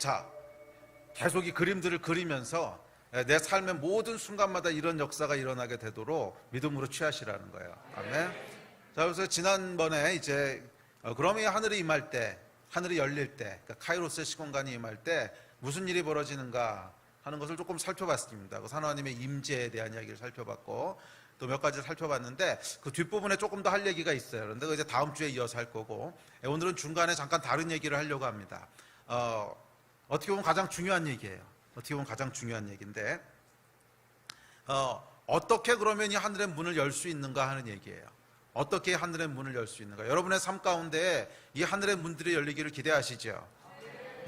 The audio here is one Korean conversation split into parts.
자, 계속 이 그림들을 그리면서 내 삶의 모든 순간마다 이런 역사가 일어나게 되도록 믿음으로 취하시라는 거예요. 아멘. 자, 그래서 지난번에 이제 그러면 하늘이 임할 때, 하늘이 열릴 때, 그러니까 카이로스의 시공간이 임할 때 무슨 일이 벌어지는가 하는 것을 조금 살펴봤습니다. 그 하나님의 임재에 대한 이야기를 살펴봤고 또 몇 가지 살펴봤는데 그 뒷부분에 조금 더 할 얘기가 있어요. 그런데 이제 다음 주에 이어서 할 거고 오늘은 중간에 잠깐 다른 얘기를 하려고 합니다. 어떻게 보면 가장 중요한 얘기예요. 어떻게 보면 가장 중요한 얘기인데 어떻게 그러면 이 하늘의 문을 열 수 있는가 하는 얘기예요. 어떻게 하늘의 문을 열 수 있는가. 여러분의 삶 가운데 이 하늘의 문들이 열리기를 기대하시죠.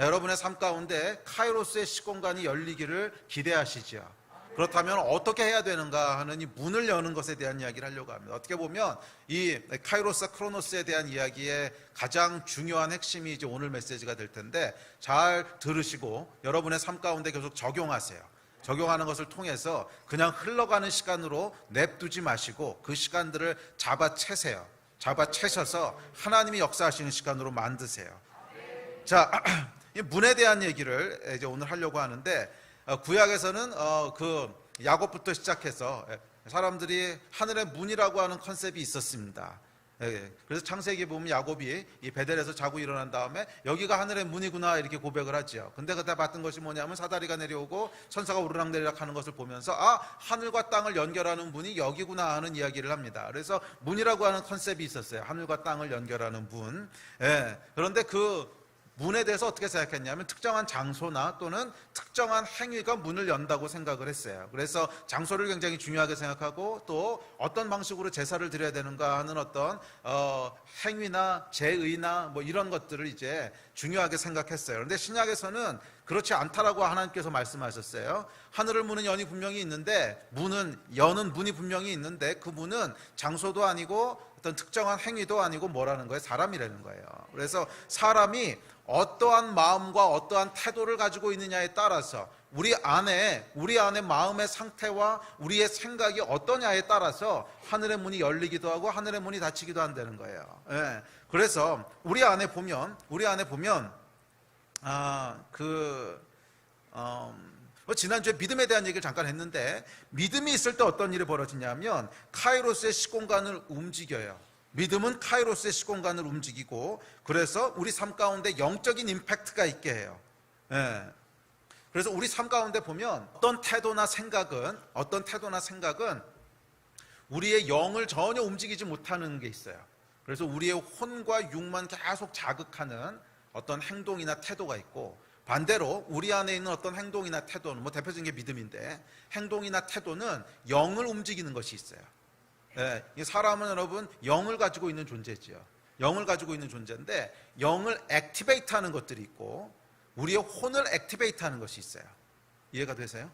여러분의 삶 가운데 카이로스의 시공간이 열리기를 기대하시죠. 그렇다면 어떻게 해야 되는가 하는 이 문을 여는 것에 대한 이야기를 하려고 합니다. 어떻게 보면 이 카이로스 크로노스에 대한 이야기의 가장 중요한 핵심이 이제 오늘 메시지가 될 텐데 잘 들으시고 여러분의 삶 가운데 계속 적용하세요. 적용하는 것을 통해서 그냥 흘러가는 시간으로 냅두지 마시고 그 시간들을 잡아채세요. 잡아채셔서 하나님이 역사하시는 시간으로 만드세요. 자, 이 문에 대한 얘기를 이제 오늘 하려고 하는데 구약에서는 그 야곱부터 시작해서 사람들이 하늘의 문이라고 하는 컨셉이 있었습니다. 그래서 창세기에 보면 야곱이 이 베델에서 자고 일어난 다음에 여기가 하늘의 문이구나 이렇게 고백을 하죠. 근데 그때 봤던 것이 뭐냐면 사다리가 내려오고 천사가 오르락내리락 하는 것을 보면서 하늘과 땅을 연결하는 문이 여기구나 하는 이야기를 합니다. 그래서 문이라고 하는 컨셉이 있었어요. 하늘과 땅을 연결하는 문. 그런데 그 문에 대해서 어떻게 생각했냐면 특정한 장소나 또는 특정한 행위가 문을 연다고 생각을 했어요. 그래서 장소를 굉장히 중요하게 생각하고 또 어떤 방식으로 제사를 드려야 되는가 하는 어떤 행위나 제의나 뭐 이런 것들을 이제 중요하게 생각했어요. 그런데 신약에서는 그렇지 않다라고 하나님께서 말씀하셨어요. 하늘을 무는 연이 분명히 있는데 여는 문이 분명히 있는데 그 문은 장소도 아니고 어떤 특정한 행위도 아니고 뭐라는 거예요? 사람이라는 거예요. 그래서 사람이 어떠한 마음과 어떠한 태도를 가지고 있느냐에 따라서 우리 안에 마음의 상태와 우리의 생각이 어떠냐에 따라서 하늘의 문이 열리기도 하고 하늘의 문이 닫히기도 한다는 거예요. 그래서 우리 안에 보면 지난주에 믿음에 대한 얘기를 잠깐 했는데 믿음이 있을 때 어떤 일이 벌어지냐면 카이로스의 시공간을 움직여요. 믿음은 카이로스의 시공간을 움직이고 그래서 우리 삶 가운데 영적인 임팩트가 있게 해요. 그래서 우리 삶 가운데 보면 어떤 태도나 생각은 우리의 영을 전혀 움직이지 못하는 게 있어요. 그래서 우리의 혼과 육만 계속 자극하는 어떤 행동이나 태도가 있고 반대로 우리 안에 있는 어떤 행동이나 태도는 대표적인 게 믿음인데 행동이나 태도는 영을 움직이는 것이 있어요. 사람은 여러분 영을 가지고 있는 존재지요. 영을 가지고 있는 존재인데 영을 액티베이트 하는 것들이 있고 우리의 혼을 액티베이트 하는 것이 있어요. 이해가 되세요?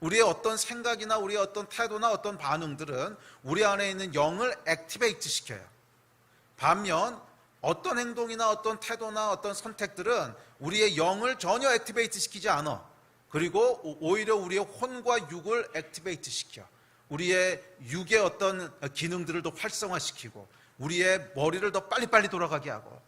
우리의 어떤 생각이나 우리의 어떤 태도나 어떤 반응들은 우리 안에 있는 영을 액티베이트 시켜요. 반면 어떤 행동이나 어떤 태도나 어떤 선택들은 우리의 영을 전혀 액티베이트 시키지 않아. 그리고 오히려 우리의 혼과 육을 액티베이트 시켜. 우리의 육의 어떤 기능들을 더 활성화시키고 우리의 머리를 더 빨리빨리 돌아가게 하고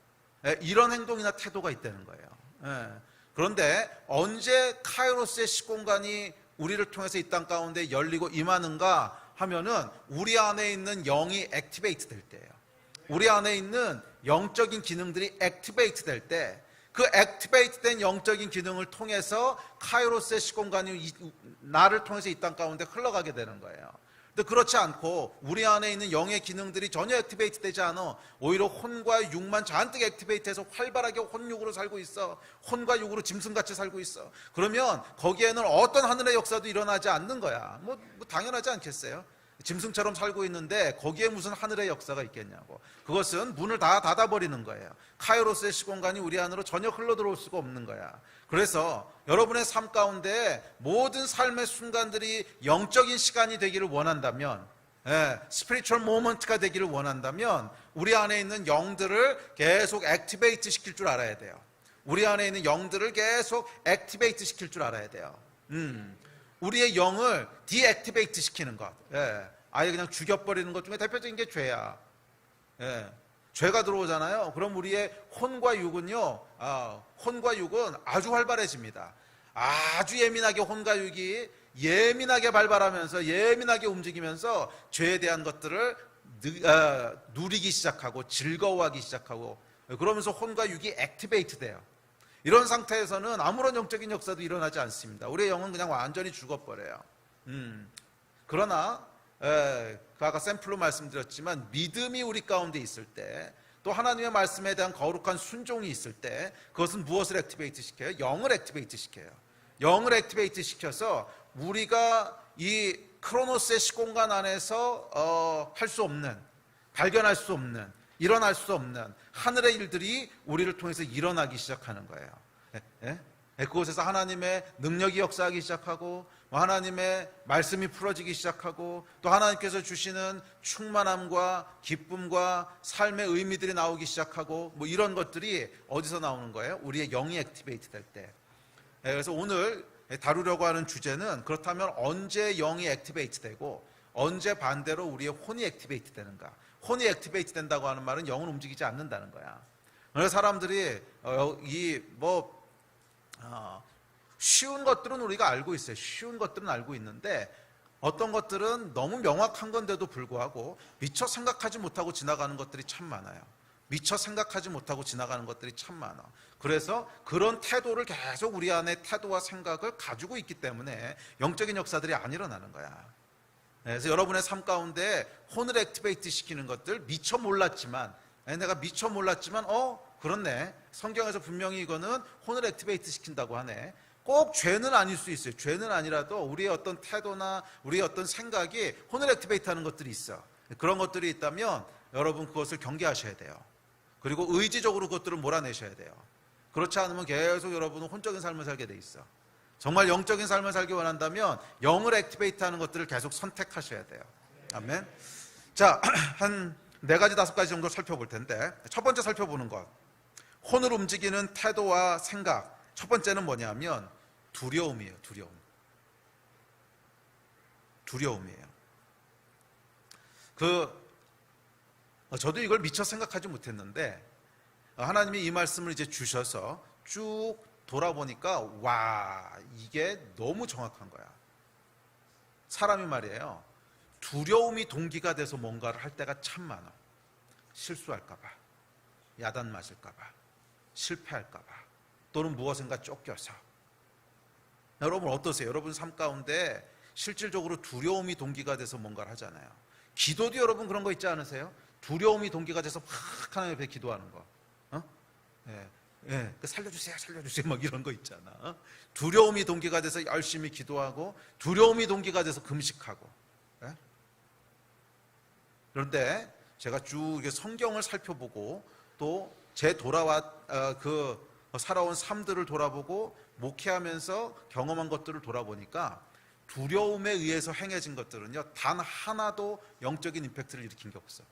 이런 행동이나 태도가 있다는 거예요. 그런데 언제 카이로스의 시공간이 우리를 통해서 이 땅 가운데 열리고 임하는가 하면은 우리 안에 있는 영이 액티베이트 될 때예요. 우리 안에 있는 영적인 기능들이 액티베이트 될 때 그 액티베이트된 영적인 기능을 통해서 카이로스의 시공간이 나를 통해서 이 땅 가운데 흘러가게 되는 거예요. 근데 그렇지 않고 우리 안에 있는 영의 기능들이 전혀 액티베이트 되지 않아 오히려 혼과 육만 잔뜩 액티베이트해서 활발하게 혼육으로 살고 있어. 혼과 육으로 짐승같이 살고 있어. 그러면 거기에는 어떤 하늘의 역사도 일어나지 않는 거야. 뭐 당연하지 않겠어요? 짐승처럼 살고 있는데 거기에 무슨 하늘의 역사가 있겠냐고. 그것은 문을 다 닫아버리는 거예요. 카이로스의 시공간이 우리 안으로 전혀 흘러들어올 수가 없는 거야. 그래서 여러분의 삶 가운데 모든 삶의 순간들이 영적인 시간이 되기를 원한다면 스피리추얼 모먼트가 되기를 원한다면 우리 안에 있는 영들을 계속 액티베이트 시킬 줄 알아야 돼요. 우리 안에 있는 영들을 계속 액티베이트 시킬 줄 알아야 돼요. 우리의 영을 디액티베이트 시키는 것. 아예 그냥 죽여버리는 것 중에 대표적인 게 죄야. 죄가 들어오잖아요. 그럼 우리의 혼과 육은요, 혼과 육은 아주 활발해집니다. 아주 예민하게 혼과 육이 예민하게 발발하면서 예민하게 움직이면서 죄에 대한 것들을 누리기 시작하고 즐거워하기 시작하고, 그러면서 혼과 육이 액티베이트 돼요. 이런 상태에서는 아무런 영적인 역사도 일어나지 않습니다. 우리의 영은 그냥 완전히 죽어버려요. 그러나 아까 샘플로 말씀드렸지만 믿음이 우리 가운데 있을 때, 또 하나님의 말씀에 대한 거룩한 순종이 있을 때, 그것은 무엇을 액티베이트 시켜요? 영을 액티베이트 시켜요. 영을 액티베이트 시켜서 우리가 이 크로노스의 시공간 안에서 할 수 없는, 발견할 수 없는, 일어날 수 없는 하늘의 일들이 우리를 통해서 일어나기 시작하는 거예요. 그곳에서 하나님의 능력이 역사하기 시작하고, 하나님의 말씀이 풀어지기 시작하고, 또 하나님께서 주시는 충만함과 기쁨과 삶의 의미들이 나오기 시작하고, 이런 것들이 어디서 나오는 거예요? 우리의 영이 액티베이트 될 때. 그래서 오늘 다루려고 하는 주제는, 그렇다면 언제 영이 액티베이트 되고 언제 반대로 우리의 혼이 액티베이트 되는가? 혼이 액티베이트 된다고 하는 말은 영은 움직이지 않는다는 거야. 그래서 사람들이 쉬운 것들은 우리가 알고 있어요. 쉬운 것들은 알고 있는데, 어떤 것들은 너무 명확한 건데도 불구하고 미처 생각하지 못하고 지나가는 것들이 참 많아요. 미처 생각하지 못하고 지나가는 것들이 참 많아. 그래서 그런 태도를 계속 우리 안에 태도와 생각을 가지고 있기 때문에 영적인 역사들이 안 일어나는 거야. 그래서 여러분의 삶 가운데 혼을 액티베이트 시키는 것들, 미처 몰랐지만, 내가 미처 몰랐지만 그렇네, 성경에서 분명히 이거는 혼을 액티베이트 시킨다고 하네. 꼭 죄는 아닐 수 있어요. 죄는 아니라도 우리의 어떤 태도나 우리의 어떤 생각이 혼을 액티베이트 하는 것들이 있어. 그런 것들이 있다면 여러분 그것을 경계하셔야 돼요. 그리고 의지적으로 그것들을 몰아내셔야 돼요. 그렇지 않으면 계속 여러분은 혼적인 삶을 살게 돼 있어. 정말 영적인 삶을 살기 원한다면 영을 액티베이트 하는 것들을 계속 선택하셔야 돼요. 아멘. 자, 한 4가지 5가지 정도 살펴볼 텐데, 첫 번째 살펴보는 것, 혼을 움직이는 태도와 생각. 첫 번째는 뭐냐면 두려움이에요. 두려움이에요. 저도 이걸 미처 생각하지 못했는데, 하나님이 이 말씀을 이제 주셔서 쭉 돌아보니까, 와, 이게 너무 정확한 거야. 사람이 말이에요, 두려움이 동기가 돼서 뭔가를 할 때가 참 많아. 실수할까봐, 야단 맞을까봐, 실패할까봐, 또는 무엇인가 쫓겨서. 여러분 어떠세요? 여러분 삶 가운데 실질적으로 두려움이 동기가 돼서 뭔가를 하잖아요. 기도도 여러분 그런 거 있지 않으세요? 두려움이 동기가 돼서 막 하나님 앞에 기도하는 거. 살려주세요, 살려주세요, 막 이런 거 있잖아. 두려움이 동기가 돼서 열심히 기도하고, 두려움이 동기가 돼서 금식하고. 그런데 제가 쭉 성경을 살펴보고, 또 제 살아온 삶들을 돌아보고, 목회하면서 경험한 것들을 돌아보니까, 두려움에 의해서 행해진 것들은요, 단 하나도 영적인 임팩트를 일으킨 게 없어.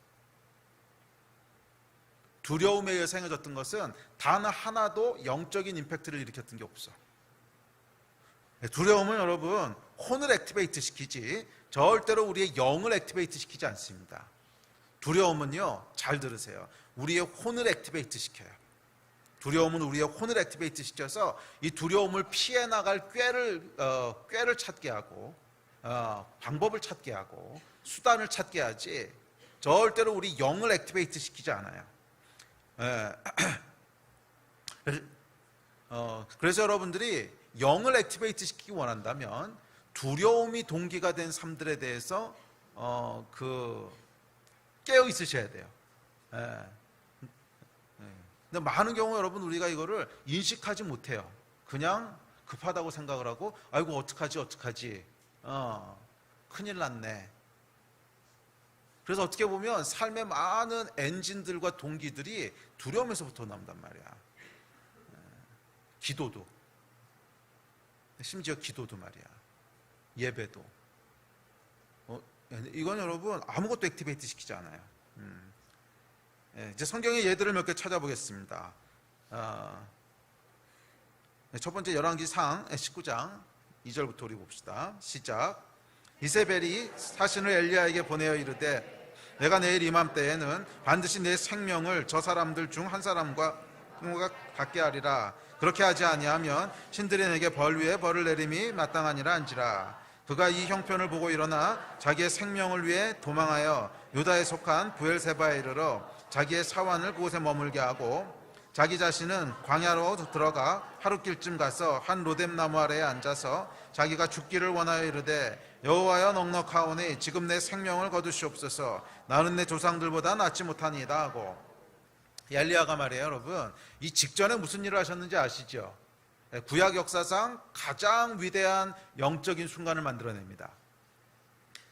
두려움에 의해서 행해졌던 것은 단 하나도 영적인 임팩트를 일으켰던 게 없어. 두려움은 여러분 혼을 액티베이트 시키지 절대로 우리의 영을 액티베이트 시키지 않습니다. 두려움은요, 잘 들으세요, 우리의 혼을 액티베이트 시켜요. 두려움은 우리의 혼을 액티베이트 시켜서 이 두려움을 피해 나갈 꾀를 찾게 하고, 방법을 찾게 하고, 수단을 찾게 하지 절대로 우리 영을 액티베이트 시키지 않아요. 그래서 여러분들이 영을 액티베이트 시키기 원한다면 두려움이 동기가 된 삶들에 대해서 깨어 있으셔야 돼요. 근데 많은 경우 여러분 우리가 이거를 인식하지 못해요. 그냥 급하다고 생각을 하고, 아이고 어떡하지 큰일 났네. 그래서 어떻게 보면 삶의 많은 엔진들과 동기들이 두려움에서부터 나온단 말이야. 기도도, 심지어 기도도 말이야. 예배도. 이건 여러분 아무것도 액티베이트 시키지 않아요. 이제 성경의 예들을 몇 개 찾아보겠습니다. 첫 번째 열왕기상 19장 2절부터 우리 봅시다. 시작. 이세벨이 사신을 엘리야에게 보내어 이르되, 내가 내일 이맘때에는 반드시 내 생명을 저 사람들 중 한 사람과 갖게 하리라. 그렇게 하지 아니하면 신들이 내게 벌 위에 벌을 내림이 마땅하니라 한지라. 그가 이 형편을 보고 일어나 자기의 생명을 위해 도망하여 유다에 속한 부엘세바에 이르러 자기의 사환을 그곳에 머물게 하고 자기 자신은 광야로 들어가 하룻길쯤 가서 한 로뎀 나무 아래에 앉아서 자기가 죽기를 원하여 이르되 여호와여 넉넉하오니 지금 내 생명을 거두시옵소서. 나는 내 조상들보다 낫지 못하니이다 하고. 엘리야가 말이에요, 여러분, 이 직전에 무슨 일을 하셨는지 아시죠? 구약 역사상 가장 위대한 영적인 순간을 만들어냅니다.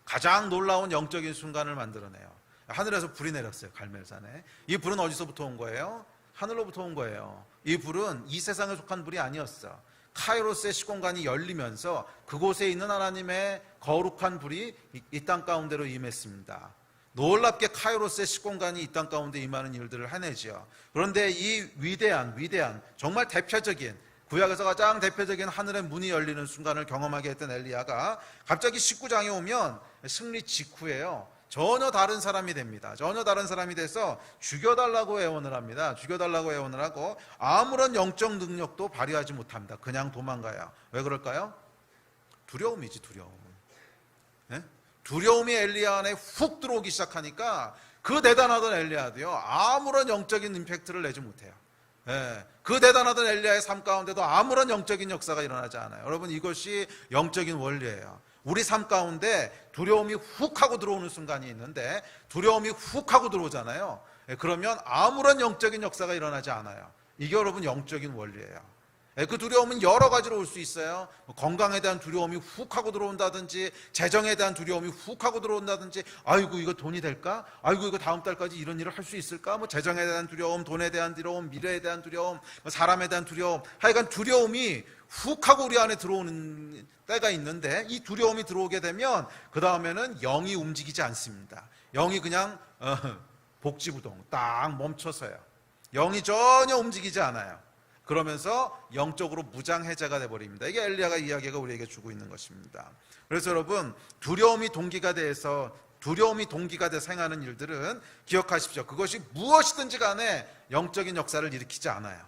가장 놀라운 영적인 순간을 만들어내요. 하늘에서 불이 내렸어요, 갈멜산에. 이 불은 어디서부터 온 거예요? 하늘로부터 온 거예요. 이 불은 이 세상에 속한 불이 아니었어. 카이로스의 시공간이 열리면서 그곳에 있는 하나님의 거룩한 불이 이 땅 가운데로 임했습니다. 놀랍게 카이로스의 시공간이 이 땅 가운데 임하는 일들을 해내죠. 그런데 이 위대한 정말 대표적인, 구약에서 가장 대표적인 하늘의 문이 열리는 순간을 경험하게 했던 엘리야가 갑자기 19장에 오면 승리 직후에요, 전혀 다른 사람이 됩니다. 전혀 다른 사람이 돼서 죽여달라고 애원을 합니다. 죽여달라고 애원을 하고 아무런 영적 능력도 발휘하지 못합니다. 그냥 도망가요. 왜 그럴까요? 두려움이지, 두려움. 네? 두려움이 엘리야 안에 훅 들어오기 시작하니까 그 대단하던 엘리야도요, 아무런 영적인 임팩트를 내지 못해요. 그 대단하던 엘리야의 삶 가운데도 아무런 영적인 역사가 일어나지 않아요. 여러분, 이것이 영적인 원리예요. 우리 삶 가운데 두려움이 훅 하고 들어오는 순간이 있는데, 두려움이 훅 하고 들어오잖아요. 그러면 아무런 영적인 역사가 일어나지 않아요. 이게 여러분 영적인 원리예요. 그 두려움은 여러 가지로 올 수 있어요. 건강에 대한 두려움이 훅 하고 들어온다든지, 재정에 대한 두려움이 훅 하고 들어온다든지, 아이고 이거 돈이 될까? 아이고 이거 다음 달까지 이런 일을 할 수 있을까? 재정에 대한 두려움, 돈에 대한 두려움, 미래에 대한 두려움, 사람에 대한 두려움, 하여간 두려움이 훅 하고 우리 안에 들어오는 때가 있는데, 이 두려움이 들어오게 되면 그 다음에는 영이 움직이지 않습니다. 영이 그냥 복지부동 딱 멈춰서요. 영이 전혀 움직이지 않아요. 그러면서 영적으로 무장해제가 돼버립니다. 이게 엘리야가 이야기가 우리에게 주고 있는 것입니다. 그래서 여러분, 두려움이 동기가 돼서 행하는 일들은 기억하십시오. 그것이 무엇이든지 간에 영적인 역사를 일으키지 않아요.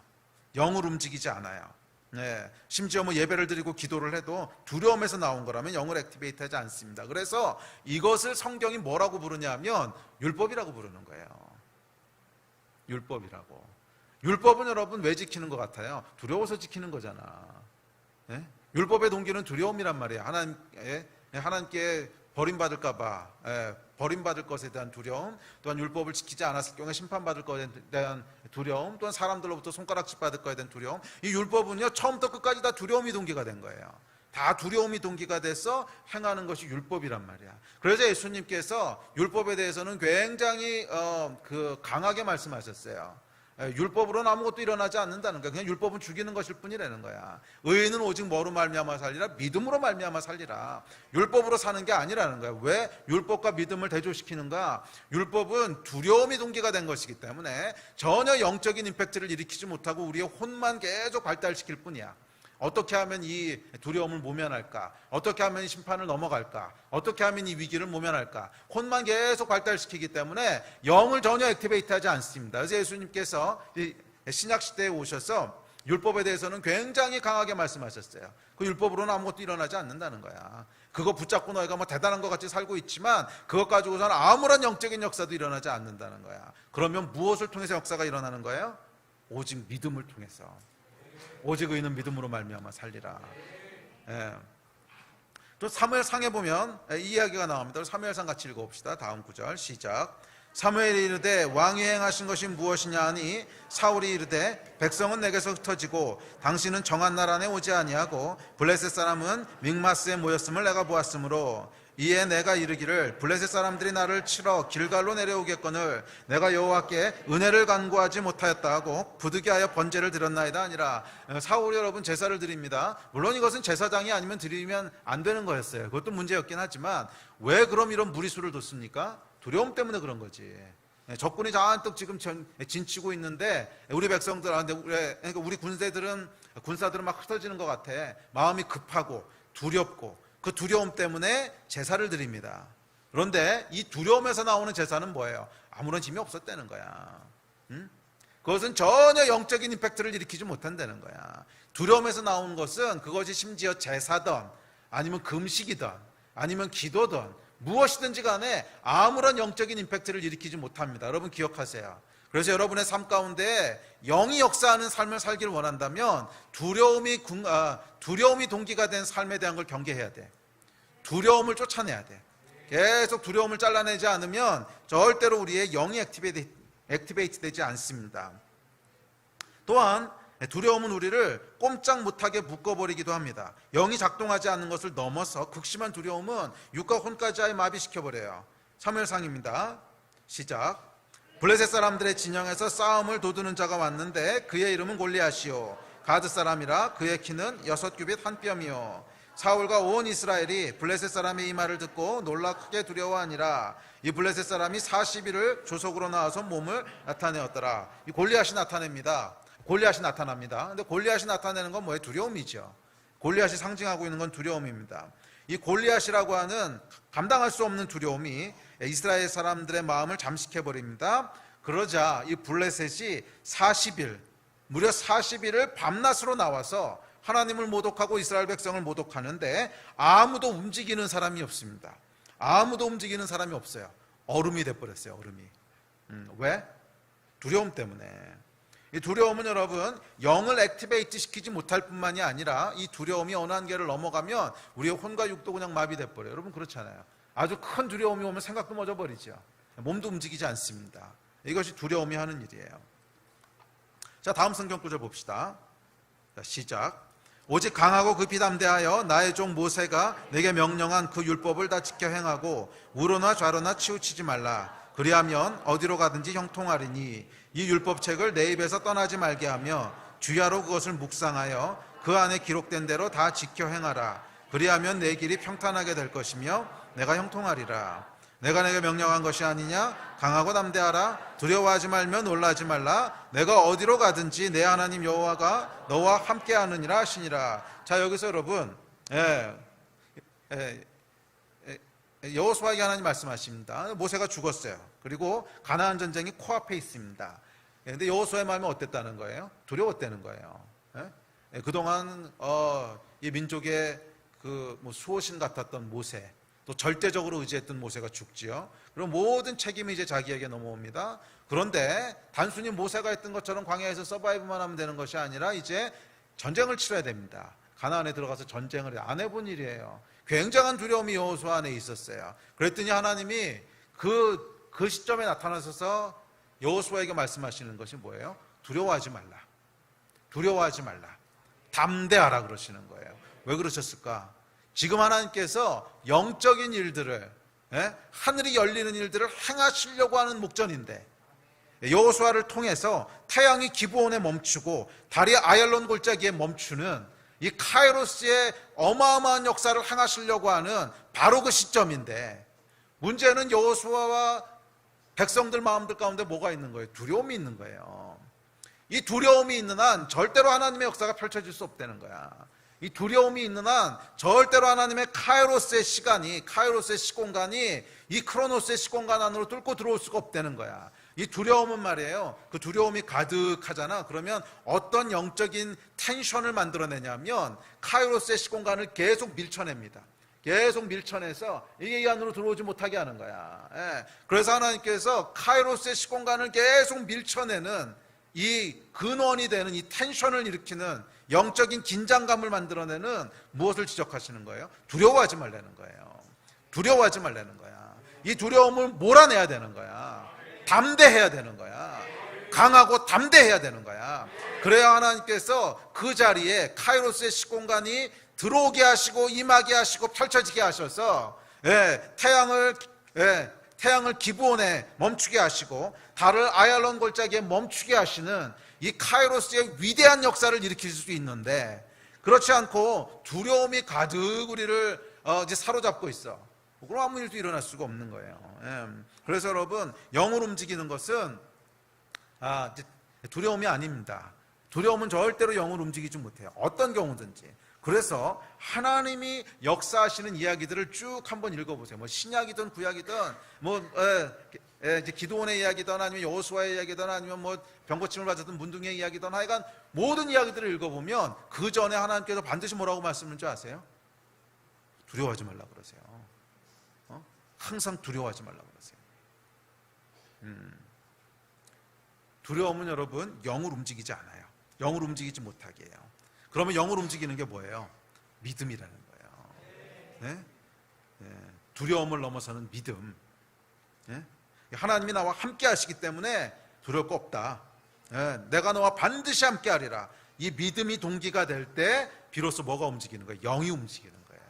영을 움직이지 않아요. 네, 심지어 예배를 드리고 기도를 해도 두려움에서 나온 거라면 영을 액티베이트하지 않습니다. 그래서 이것을 성경이 뭐라고 부르냐면 율법이라고 부르는 거예요. 율법이라고. 율법은 여러분 왜 지키는 것 같아요? 두려워서 지키는 거잖아. 예? 율법의 동기는 두려움이란 말이에요. 하나님께 버림받을까봐, 버림받을 것에 대한 두려움, 또한 율법을 지키지 않았을 경우에 심판받을 것에 대한 두려움, 또한 사람들로부터 손가락질 받을 것에 대한 두려움. 이 율법은요, 처음부터 끝까지 다 두려움이 동기가 된 거예요. 다 두려움이 동기가 돼서 행하는 것이 율법이란 말이야. 그래서 예수님께서 율법에 대해서는 굉장히 강하게 말씀하셨어요. 율법으로는 아무것도 일어나지 않는다는 거야. 그냥 율법은 죽이는 것일 뿐이라는 거야. 의인은 오직 뭐로 말미암아 살리라? 믿음으로 말미암아 살리라. 율법으로 사는 게 아니라는 거야. 왜 율법과 믿음을 대조시키는가? 율법은 두려움이 동기가 된 것이기 때문에 전혀 영적인 임팩트를 일으키지 못하고 우리의 혼만 계속 발달시킬 뿐이야. 어떻게 하면 이 두려움을 모면할까? 어떻게 하면 이 심판을 넘어갈까? 어떻게 하면 이 위기를 모면할까? 혼만 계속 발달시키기 때문에 영을 전혀 액티베이트하지 않습니다. 그래서 예수님께서 신약시대에 오셔서 율법에 대해서는 굉장히 강하게 말씀하셨어요. 그 율법으로는 아무것도 일어나지 않는다는 거야. 그거 붙잡고 너희가 대단한 것 같이 살고 있지만 그것 가지고서는 아무런 영적인 역사도 일어나지 않는다는 거야. 그러면 무엇을 통해서 역사가 일어나는 거예요? 오직 믿음을 통해서. 오직 의인은 믿음으로 말미암아 살리라. 또 사무엘상에 보면 이 이야기가 나옵니다. 사무엘상 같이 읽어봅시다. 다음 구절 시작. 사무엘이 이르되 왕이 행하신 것이 무엇이냐 하니 사울이 이르되 백성은 내게서 흩어지고 당신은 정한 날 안에 오지 아니하고 블레셋 사람은 믹마스에 모였음을 내가 보았으므로 이에 내가 이르기를 블레셋 사람들이 나를 치러 길갈로 내려오겠거늘 내가 여호와께 은혜를 간구하지 못하였다 하고 부득이하여 번제를 드렸나이다 아니라. 사울이 여러분 제사를 드립니다. 물론 이것은 제사장이 아니면 드리면 안 되는 거였어요. 그것도 문제였긴 하지만 왜 그럼 이런 무리수를 뒀습니까? 두려움 때문에 그런 거지. 적군이 잔뜩 지금 진치고 있는데 우리 백성들, 그러니까 우리 군사들은 막 흩어지는 것 같아. 마음이 급하고 두렵고 그 두려움 때문에 제사를 드립니다. 그런데 이 두려움에서 나오는 제사는 뭐예요? 아무런 힘이 없었다는 거야. 그것은 전혀 영적인 임팩트를 일으키지 못한다는 거야. 두려움에서 나오는 것은 그것이 심지어 제사든 아니면 금식이든 아니면 기도든 무엇이든지 간에 아무런 영적인 임팩트를 일으키지 못합니다. 여러분 기억하세요. 그래서 여러분의 삶 가운데 영이 역사하는 삶을 살기를 원한다면 두려움이 동기가 된 삶에 대한 걸 경계해야 돼. 두려움을 쫓아내야 돼. 계속 두려움을 잘라내지 않으면 절대로 우리의 영이 액티베이트 되지 않습니다. 또한 두려움은 우리를 꼼짝 못하게 묶어버리기도 합니다. 영이 작동하지 않는 것을 넘어서 극심한 두려움은 육과 혼까지 아예 마비시켜버려요. 사무엘상입니다. 시작. 블레셋 사람들의 진영에서 싸움을 도두는 자가 왔는데 그의 이름은 골리앗이요 가드 사람이라 그의 키는 6규빗 한 뼘이요 사울과 온 이스라엘이 블레셋 사람의 이 말을 듣고 놀라 크게 두려워하니라. 이 블레셋 사람이 40일을 조속으로 나와서 몸을 나타내었더라. 이 골리앗이 나타납니다. 근데 골리앗이 나타내는 건 뭐예요? 두려움이죠. 골리앗이 상징하고 있는 건 두려움입니다. 이 골리앗이라고 하는 감당할 수 없는 두려움이 이스라엘 사람들의 마음을 잠식해버립니다. 그러자 이 블레셋이 40일, 무려 40일을 밤낮으로 나와서 하나님을 모독하고 이스라엘 백성을 모독하는데 아무도 움직이는 사람이 없습니다. 아무도 움직이는 사람이 없어요. 얼음이 돼버렸어요. 얼음이. 왜? 두려움 때문에. 이 두려움은 여러분 영을 액티베이트 시키지 못할 뿐만이 아니라 이 두려움이 어느 한계를 넘어가면 우리의 혼과 육도 그냥 마비돼 버려요. 여러분 그렇잖아요. 아주 큰 두려움이 오면 생각도 멎어버리죠. 몸도 움직이지 않습니다. 이것이 두려움이 하는 일이에요. 자, 다음 성경 구절 봅시다. 자, 시작. 오직 강하고 급히 담대하여 나의 종 모세가 내게 명령한 그 율법을 다 지켜 행하고 우로나 좌로나 치우치지 말라. 그리하면 어디로 가든지 형통하리니 이 율법책을 내 입에서 떠나지 말게 하며 주야로 그것을 묵상하여 그 안에 기록된 대로 다 지켜 행하라. 그리하면 내 길이 평탄하게 될 것이며 내가 형통하리라. 내가 내게 명령한 것이 아니냐? 강하고 담대하라. 두려워하지 말며 놀라지 말라. 내가 어디로 가든지 내 하나님 여호와가 너와 함께 하느니라 하시니라. 자, 여기서 여러분 여호수아에게 하나님 말씀하십니다. 모세가 죽었어요. 그리고 가나안 전쟁이 코앞에 있습니다. 그런데 여호수아의 마음이 어땠다는 거예요? 두려웠다는 거예요. 그동안 이 민족의 수호신 같았던 모세, 또 절대적으로 의지했던 모세가 죽지요. 그럼 모든 책임이 이제 자기에게 넘어옵니다. 그런데 단순히 모세가 했던 것처럼 광야에서 서바이브만 하면 되는 것이 아니라 이제 전쟁을 치러야 됩니다. 가나안에 들어가서 전쟁을 안 해본 일이에요. 굉장한 두려움이 여호수아 안에 있었어요. 그랬더니 하나님이 그 시점에 나타나셔서 여호수아에게 말씀하시는 것이 뭐예요? 두려워하지 말라. 두려워하지 말라. 담대하라 그러시는 거예요. 왜 그러셨을까? 지금 하나님께서 영적인 일들을, 하늘이 열리는 일들을 행하시려고 하는 목전인데 여호수아를 통해서 태양이 기브온에 멈추고 달이 아얄론 골짜기에 멈추는 이 카이로스의 어마어마한 역사를 행하시려고 하는 바로 그 시점인데, 문제는 여호수아와 백성들 마음들 가운데 뭐가 있는 거예요? 두려움이 있는 거예요. 이 두려움이 있는 한 절대로 하나님의 역사가 펼쳐질 수 없다는 거야. 이 두려움이 있는 한 절대로 하나님의 카이로스의 시간이, 카이로스의 시공간이 이 크로노스의 시공간 안으로 뚫고 들어올 수가 없다는 거야. 이 두려움은 말이에요, 그 두려움이 가득하잖아. 그러면 어떤 영적인 텐션을 만들어내냐면 카이로스의 시공간을 계속 밀쳐냅니다. 계속 밀쳐내서 이게 이 안으로 들어오지 못하게 하는 거야. 그래서 하나님께서 카이로스의 시공간을 계속 밀쳐내는 이 근원이 되는 이 텐션을 일으키는 영적인 긴장감을 만들어내는 무엇을 지적하시는 거예요? 두려워하지 말라는 거예요. 두려워하지 말라는 거야. 이 두려움을 몰아내야 되는 거야. 담대해야 되는 거야. 강하고 담대해야 되는 거야. 그래야 하나님께서 그 자리에 카이로스의 시공간이 들어오게 하시고 임하게 하시고 펼쳐지게 하셔서 태양을 기브온에 멈추게 하시고 달을 아얄론 골짜기에 멈추게 하시는 이 카이로스의 위대한 역사를 일으킬 수 있는데, 그렇지 않고 두려움이 가득 우리를 이제 사로잡고 있어. 그럼 아무 일도 일어날 수가 없는 거예요. 그래서 여러분, 영을 움직이는 것은 두려움이 아닙니다. 두려움은 절대로 영을 움직이지 못해요. 어떤 경우든지. 그래서 하나님이 역사하시는 이야기들을 쭉 한번 읽어보세요. 뭐 신약이든 구약이든 이제 기드온의 이야기든 아니면 여호수아의 이야기든 아니면 뭐 병고침을 맞았던 문둥이의 이야기든 하여간 모든 이야기들을 읽어보면 그 전에 하나님께서 반드시 뭐라고 말씀하는 줄 아세요? 두려워하지 말라 그러세요. 항상 두려워하지 말라 그러세요. 두려움은 여러분 영을 움직이지 않아요. 영을 움직이지 못하게 해요. 그러면 영을 움직이는 게 뭐예요? 믿음이라는 거예요. 네? 네. 두려움을 넘어서는 믿음. 네? 하나님이 나와 함께 하시기 때문에 두려울 거 없다. 네. 내가 너와 반드시 함께 하리라. 이 믿음이 동기가 될 때 비로소 뭐가 움직이는 거예요? 영이 움직이는 거예요.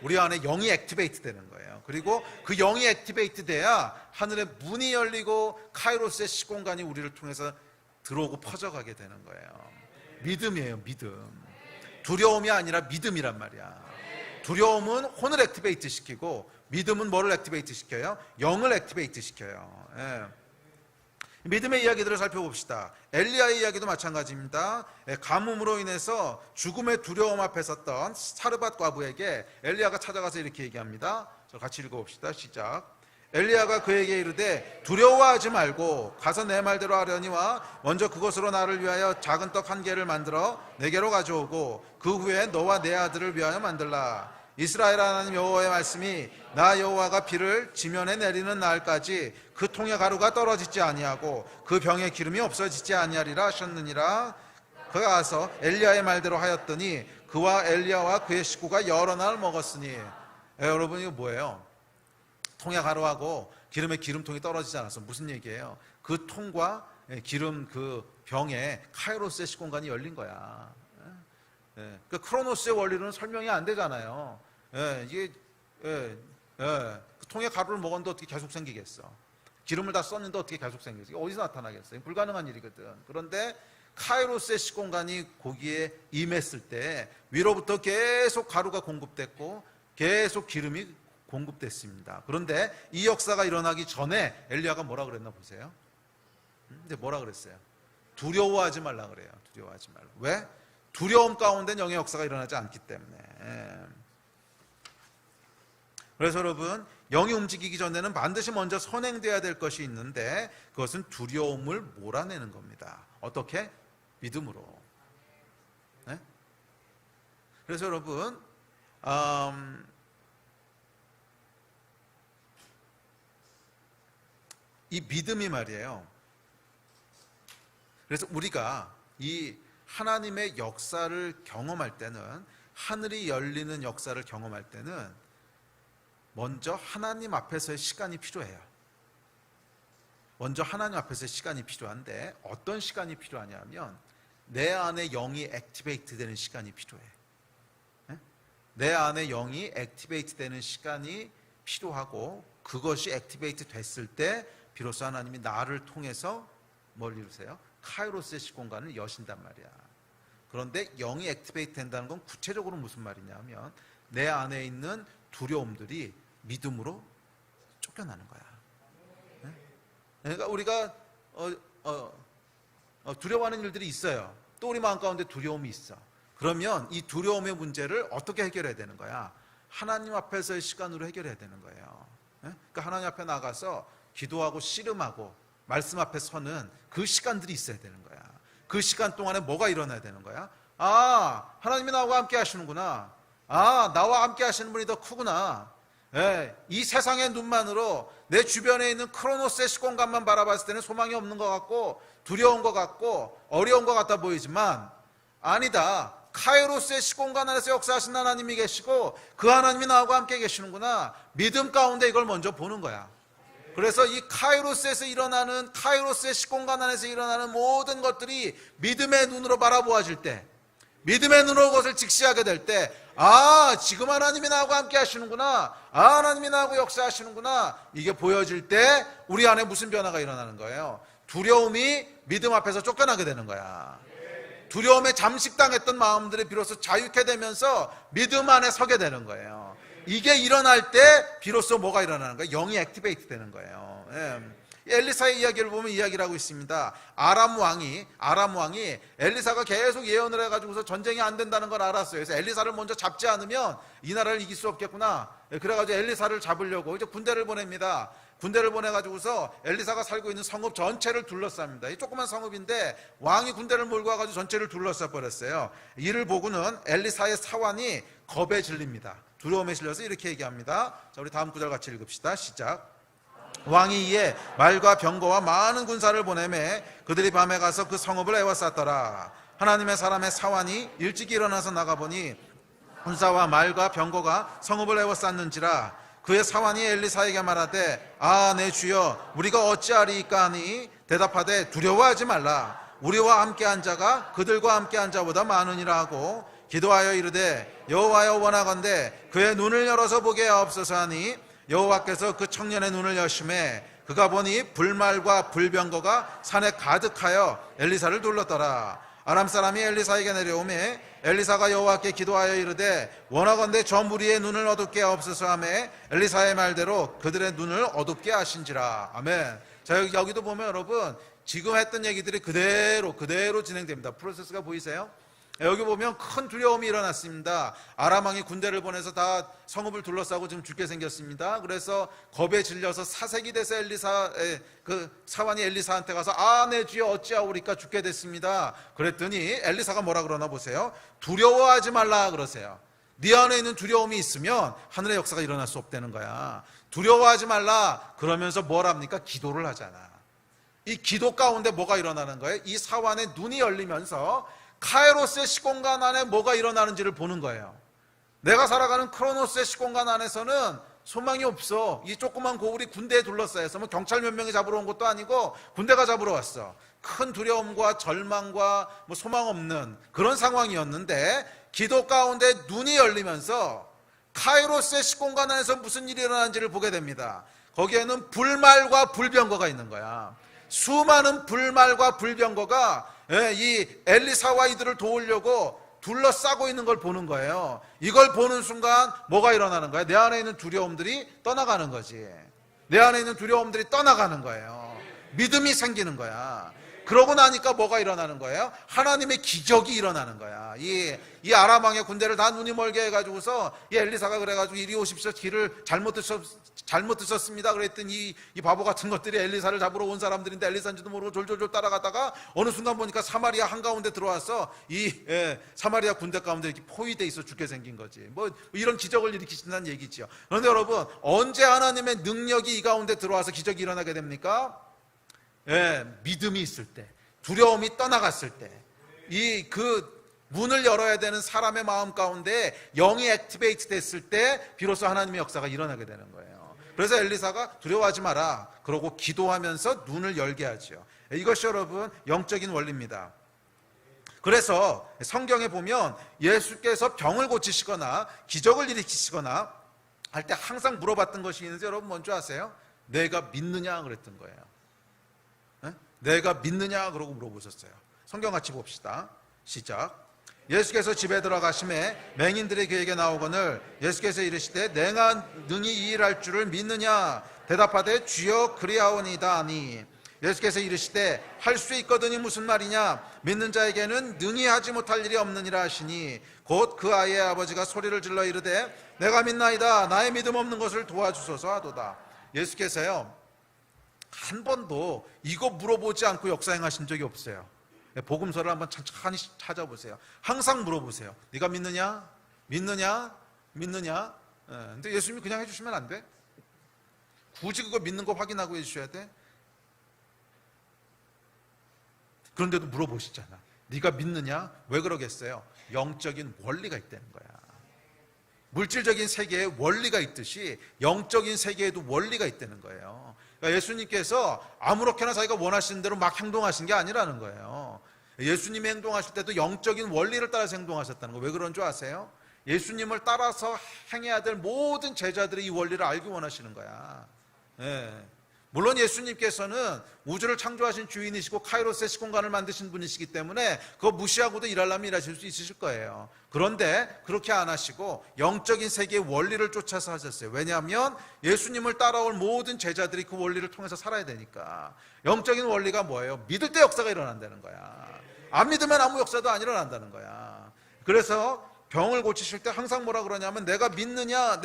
우리 안에 영이 액티베이트 되는 거예요. 그리고 그 영이 액티베이트 돼야 하늘의 문이 열리고 카이로스의 시공간이 우리를 통해서 들어오고 퍼져가게 되는 거예요. 믿음이에요. 믿음. 두려움이 아니라 믿음이란 말이야. 두려움은 혼을 액티베이트 시키고 믿음은 뭐를 액티베이트 시켜요? 영을 액티베이트 시켜요. 예. 믿음의 이야기들을 살펴봅시다. 엘리야의 이야기도 마찬가지입니다. 가뭄으로 인해서 죽음의 두려움 앞에 섰던 사르밧 과부에게 엘리야가 찾아가서 이렇게 얘기합니다. 같이 읽어봅시다. 시작. 엘리야가 그에게 이르되 두려워하지 말고 가서 내 말대로 하려니와 먼저 그것으로 나를 위하여 작은 떡 한 개를 만들어 내게로 가져오고 그 후에 너와 내 아들을 위하여 만들라. 이스라엘 하나님 여호와의 말씀이 나 여호와가 비를 지면에 내리는 날까지 그 통에 가루가 떨어지지 아니하고 그 병에 기름이 없어지지 아니하리라 하셨느니라. 그가 가서 엘리야의 말대로 하였더니 그와 엘리야와 그의 식구가 여러 날 먹었으니. 여러분 이거 뭐예요? 통에 가루하고 기름에 기름통이 떨어지지 않았어. 무슨 얘기예요? 그 통과 기름 그 병에 카이로스의 시공간이 열린 거야. 그 크로노스의 원리로는 설명이 안 되잖아요. 이게 그 통에 가루를 먹었는데 어떻게 계속 생기겠어? 기름을 다 썼는데 어떻게 계속 생기겠어? 이게 어디서 나타나겠어요? 불가능한 일이거든. 그런데 카이로스의 시공간이 거기에 임했을 때 위로부터 계속 가루가 공급됐고 계속 기름이 공급됐습니다. 그런데 이 역사가 일어나기 전에 엘리야가 뭐라 그랬나 보세요. 근데 뭐라 그랬어요? 두려워하지 말라 그래요. 두려워하지 말라. 왜? 두려움 가운데 영의 역사가 일어나지 않기 때문에. 그래서 여러분 영이 움직이기 전에는 반드시 먼저 선행돼야 될 것이 있는데 그것은 두려움을 몰아내는 겁니다. 어떻게? 믿음으로. 네? 그래서 여러분 이 믿음이 말이에요. 그래서 우리가 이 하나님의 역사를 경험할 때는 하늘이 열리는 역사를 경험할 때는 먼저 하나님 앞에서의 시간이 필요해요. 먼저 하나님 앞에서의 시간이 필요한데 어떤 시간이 필요하냐면 내 안에 영이 액티베이트 되는 시간이 필요해. 내 안에 영이 액티베이트 되는 시간이 필요하고 그것이 액티베이트 됐을 때 비로소 하나님이 나를 통해서 뭘 이루세요? 카이로스의 시공간을 여신단 말이야. 그런데 영이 액티베이트 된다는 건 구체적으로 무슨 말이냐면 내 안에 있는 두려움들이 믿음으로 쫓겨나는 거야. 그러니까 우리가 두려워하는 일들이 있어요. 또 우리 마음 가운데 두려움이 있어. 그러면 이 두려움의 문제를 어떻게 해결해야 되는 거야? 하나님 앞에서의 시간으로 해결해야 되는 거예요. 그러니까 하나님 앞에 나가서 기도하고 씨름하고 말씀 앞에 서는 그 시간들이 있어야 되는 거야. 그 시간 동안에 뭐가 일어나야 되는 거야? 아, 하나님이 나와 함께 하시는구나. 아, 나와 함께 하시는 분이 더 크구나. 이 세상의 눈만으로 내 주변에 있는 크로노스의 시공간만 바라봤을 때는 소망이 없는 것 같고 두려운 것 같고 어려운 것 같아 보이지만 아니다. 카이로스의 시공간 안에서 역사하신 하나님이 계시고 그 하나님이 나하고 함께 계시는구나. 믿음 가운데 이걸 먼저 보는 거야. 그래서 이 카이로스에서 일어나는 카이로스의 시공간 안에서 일어나는 모든 것들이 믿음의 눈으로 바라보아질 때 믿음의 눈으로 그것을 직시하게 될 때 아, 지금 하나님이 나하고 함께 하시는구나. 아, 하나님이 나하고 역사하시는구나. 이게 보여질 때 우리 안에 무슨 변화가 일어나는 거예요? 두려움이 믿음 앞에서 쫓겨나게 되는 거야. 두려움에 잠식당했던 마음들이 비로소 자유케 되면서 믿음 안에 서게 되는 거예요. 이게 일어날 때 비로소 뭐가 일어나는 거예요? 영이 액티베이트 되는 거예요. 엘리사의 이야기를 보면 이야기를 하고 있습니다. 아람 왕이 엘리사가 계속 예언을 해가지고서 전쟁이 안 된다는 걸 알았어요. 그래서 엘리사를 먼저 잡지 않으면 이 나라를 이길 수 없겠구나. 그래가지고 엘리사를 잡으려고 이제 군대를 보냅니다. 군대를 보내가지고서 엘리사가 살고 있는 성읍 전체를 둘러쌉니다. 이 조그만 성읍인데 왕이 군대를 몰고 와가지고 전체를 둘러싸 버렸어요. 이를 보고는 엘리사의 사환이 겁에 질립니다. 두려움에 질려서 이렇게 얘기합니다. 자, 우리 다음 구절 같이 읽읍시다. 시작. 왕이 이에 말과 병거와 많은 군사를 보내매 그들이 밤에 가서 그 성읍을 에워쌌더라. 하나님의 사람의 사환이 일찍 일어나서 나가보니 군사와 말과 병거가 성읍을 에워쌌는지라. 그의 사환이 엘리사에게 말하되 내 주여 우리가 어찌하리이까 하니 대답하되 두려워하지 말라. 우리와 함께한 자가 그들과 함께한 자보다 많으니라 하고 기도하여 이르되 여호와여 원하건대 그의 눈을 열어서 보게 하옵소서 하니 여호와께서 그 청년의 눈을 여심해 그가 보니 불말과 불병거가 산에 가득하여 엘리사를 둘렀더라. 아람 사람이 엘리사에게 내려오매 엘리사가 여호와께 기도하여 이르되 원하건대 저 무리의 눈을 어둡게 하옵소서 하매 엘리사의 말대로 그들의 눈을 어둡게 하신지라. 아멘. 자, 여기도 보면 여러분 지금 했던 얘기들이 그대로 진행됩니다. 프로세스가 보이세요? 여기 보면 큰 두려움이 일어났습니다. 아람 왕이 군대를 보내서 다 성읍을 둘러싸고 지금 죽게 생겼습니다. 그래서 겁에 질려서 사색이 돼서 그 사환이 엘리사한테 가서 내 주여 어찌하오리까 죽게 됐습니다. 그랬더니 엘리사가 뭐라 그러나 보세요. 두려워하지 말라 그러세요. 네 안에 있는 두려움이 있으면 하늘의 역사가 일어날 수 없다는 거야. 두려워하지 말라 그러면서 뭘 합니까? 기도를 하잖아. 이 기도 가운데 뭐가 일어나는 거예요? 이 사환의 눈이 열리면서 카이로스의 시공간 안에 뭐가 일어나는지를 보는 거예요. 내가 살아가는 크로노스의 시공간 안에서는 소망이 없어. 이 조그만 고울이 군대에 둘러싸여서 경찰 몇 명이 잡으러 온 것도 아니고 군대가 잡으러 왔어. 큰 두려움과 절망과 소망 없는 그런 상황이었는데 기도 가운데 눈이 열리면서 카이로스의 시공간 안에서 무슨 일이 일어나는지를 보게 됩니다. 거기에는 불말과 불병거가 있는 거야. 수많은 불말과 불병거가 이 엘리사와 이들을 도우려고 둘러싸고 있는 걸 보는 거예요. 이걸 보는 순간 뭐가 일어나는 거예요? 내 안에 있는 두려움들이 떠나가는 거지. 내 안에 있는 두려움들이 떠나가는 거예요. 믿음이 생기는 거야. 그러고 나니까 뭐가 일어나는 거예요? 하나님의 기적이 일어나는 거야. 이 아람 왕의 군대를 다 눈이 멀게 해가지고서 이 엘리사가 그래가지고 이리 오십시오. 길을 잘못 드셨습니다. 그랬더니 이 바보 같은 것들이 엘리사를 잡으러 온 사람들인데 엘리사인지도 모르고 졸졸졸 따라가다가 어느 순간 보니까 사마리아 한가운데 들어와서 사마리아 군대 가운데 이렇게 포위돼 있어 죽게 생긴 거지. 이런 기적을 일으키신다는 얘기지요. 그런데 여러분 언제 하나님의 능력이 이 가운데 들어와서 기적이 일어나게 됩니까? 믿음이 있을 때, 두려움이 떠나갔을 때, 문을 열어야 되는 사람의 마음 가운데 영이 액티베이트 됐을 때 비로소 하나님의 역사가 일어나게 되는 거예요. 그래서 엘리사가 두려워하지 마라 그러고 기도하면서 눈을 열게 하죠. 이것이 여러분 영적인 원리입니다. 그래서 성경에 보면 예수께서 병을 고치시거나 기적을 일으키시거나 할 때 항상 물어봤던 것이 있는데 여러분 뭔지 아세요? 내가 믿느냐 그랬던 거예요. 내가 믿느냐 그러고 물어보셨어요. 성경 같이 봅시다. 시작. 예수께서 집에 들어가심에 맹인들이 그에게 나오거늘 예수께서 이르시되 내가 능히 이 일할 줄을 믿느냐 대답하되 주여 그리하오니이다 하니 예수께서 이르시되 할 수 있거든이 무슨 말이냐 믿는 자에게는 능히 하지 못할 일이 없느니라 하시니 곧 그 아이의 아버지가 소리를 질러 이르되 내가 믿나이다 나의 믿음 없는 것을 도와주소서 하도다. 예수께서요 한 번도 이거 물어보지 않고 역사 행하신 적이 없어요. 복음서를 한번 천천히 찾아보세요. 항상 물어보세요. 네가 믿느냐? 믿느냐? 믿느냐? 근데 예수님이 그냥 해주시면 안 돼? 굳이 그거 믿는 거 확인하고 해주셔야 돼? 그런데도 물어보시잖아. 네가 믿느냐? 왜 그러겠어요? 영적인 원리가 있다는 거야. 물질적인 세계에 원리가 있듯이 영적인 세계에도 원리가 있다는 거예요. 그러니까 예수님께서 아무렇게나 자기가 원하시는 대로 막 행동하신 게 아니라는 거예요. 예수님이 행동하실 때도 영적인 원리를 따라서 행동하셨다는 거. 왜 그런 줄 아세요? 예수님을 따라서 행해야 될 모든 제자들이 이 원리를 알기 원하시는 거야. 물론 예수님께서는 우주를 창조하신 주인이시고 카이로스의 시공간을 만드신 분이시기 때문에 그거 무시하고도 일하려면 일하실 수 있으실 거예요. 그런데 그렇게 안 하시고 영적인 세계의 원리를 쫓아서 하셨어요. 왜냐하면 예수님을 따라올 모든 제자들이 그 원리를 통해서 살아야 되니까. 영적인 원리가 뭐예요? 믿을 때 역사가 일어난다는 거야. 안 믿으면 아무 역사도 안 일어난다는 거야. 그래서 병을 고치실 때 항상 뭐라 그러냐면 내가 믿느냐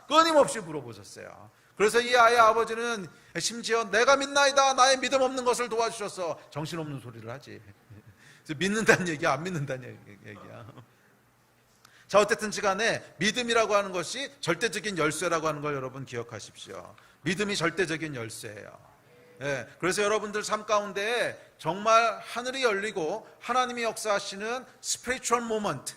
끊임없이 물어보셨어요. 그래서 이 아이의 아버지는 심지어 내가 믿나이다, 나의 믿음 없는 것을 도와주셔서 정신없는 소리를 하지. 믿는다는 얘기야, 안 믿는다는 얘기야. 자, 어쨌든 간에 믿음이라고 하는 것이 절대적인 열쇠라고 하는 걸 여러분 기억하십시오. 믿음이 절대적인 열쇠예요. 그래서 여러분들 삶 가운데 정말 하늘이 열리고 하나님이 역사하시는 spiritual moment,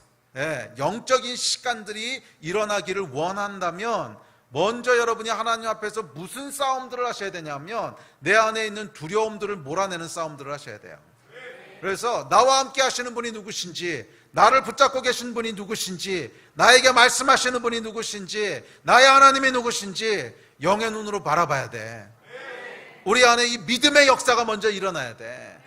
영적인 시간들이 일어나기를 원한다면 먼저 여러분이 하나님 앞에서 무슨 싸움들을 하셔야 되냐면 내 안에 있는 두려움들을 몰아내는 싸움들을 하셔야 돼요. 그래서 나와 함께 하시는 분이 누구신지, 나를 붙잡고 계신 분이 누구신지, 나에게 말씀하시는 분이 누구신지, 나의 하나님이 누구신지 영의 눈으로 바라봐야 돼. 우리 안에 이 믿음의 역사가 먼저 일어나야 돼.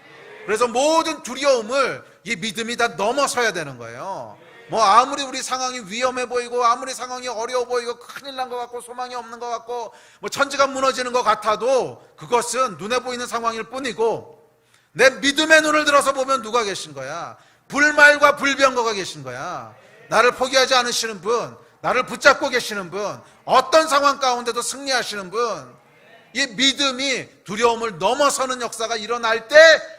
그래서 모든 두려움을 이 믿음이 다 넘어서야 되는 거예요. 뭐 아무리 우리 상황이 위험해 보이고 아무리 상황이 어려워 보이고 큰일 난 것 같고 소망이 없는 것 같고 뭐 천지가 무너지는 것 같아도 그것은 눈에 보이는 상황일 뿐이고 내 믿음의 눈을 들어서 보면 누가 계신 거야? 불말과 불병거가 계신 거야. 나를 포기하지 않으시는 분, 나를 붙잡고 계시는 분, 어떤 상황 가운데도 승리하시는 분. 이 믿음이 두려움을 넘어서는 역사가 일어날 때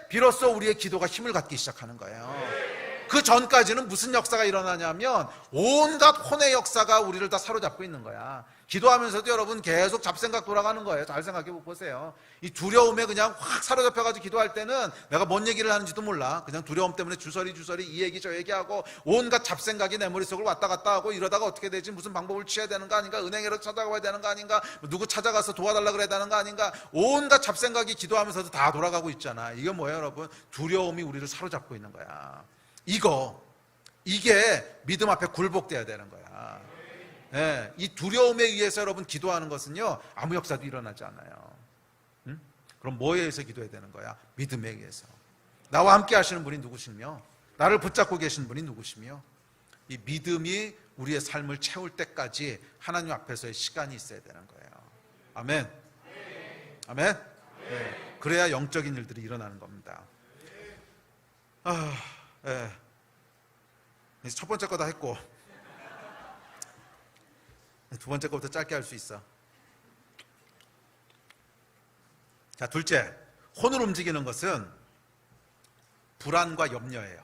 비로소 우리의 기도가 힘을 갖기 시작하는 거예요. 그 전까지는 무슨 역사가 일어나냐면 온갖 혼의 역사가 우리를 다 사로잡고 있는 거야. 기도하면서도 여러분 계속 잡생각 돌아가는 거예요. 잘 생각해 보세요. 이 두려움에 그냥 확 사로잡혀가지고 기도할 때는 내가 뭔 얘기를 하는지도 몰라. 그냥 두려움 때문에 주저리 이 얘기 저 얘기하고 온갖 잡생각이 내 머릿속을 왔다 갔다 하고 이러다가 어떻게 되지? 무슨 방법을 취해야 되는 거 아닌가? 은행에로 찾아가야 되는 거 아닌가? 누구 찾아가서 도와달라 그래야 되는 거 아닌가? 온갖 잡생각이 기도하면서도 다 돌아가고 있잖아. 이게 뭐예요 여러분? 두려움이 우리를 사로잡고 있는 거야. 이게 믿음 앞에 굴복돼야 되는 거야. 이 두려움에 의해서 여러분 기도하는 것은요 아무 역사도 일어나지 않아요. 그럼 뭐에 의해서 기도해야 되는 거야? 믿음에 의해서. 나와 함께 하시는 분이 누구시며 나를 붙잡고 계신 분이 누구시며 이 믿음이 우리의 삶을 채울 때까지 하나님 앞에서의 시간이 있어야 되는 거예요. 아멘. 아멘. 그래야 영적인 일들이 일어나는 겁니다. 첫 번째 거 다 했고 두 번째 거부터 짧게 할 수 있어. 자, 둘째, 혼을 움직이는 것은 불안과 염려예요.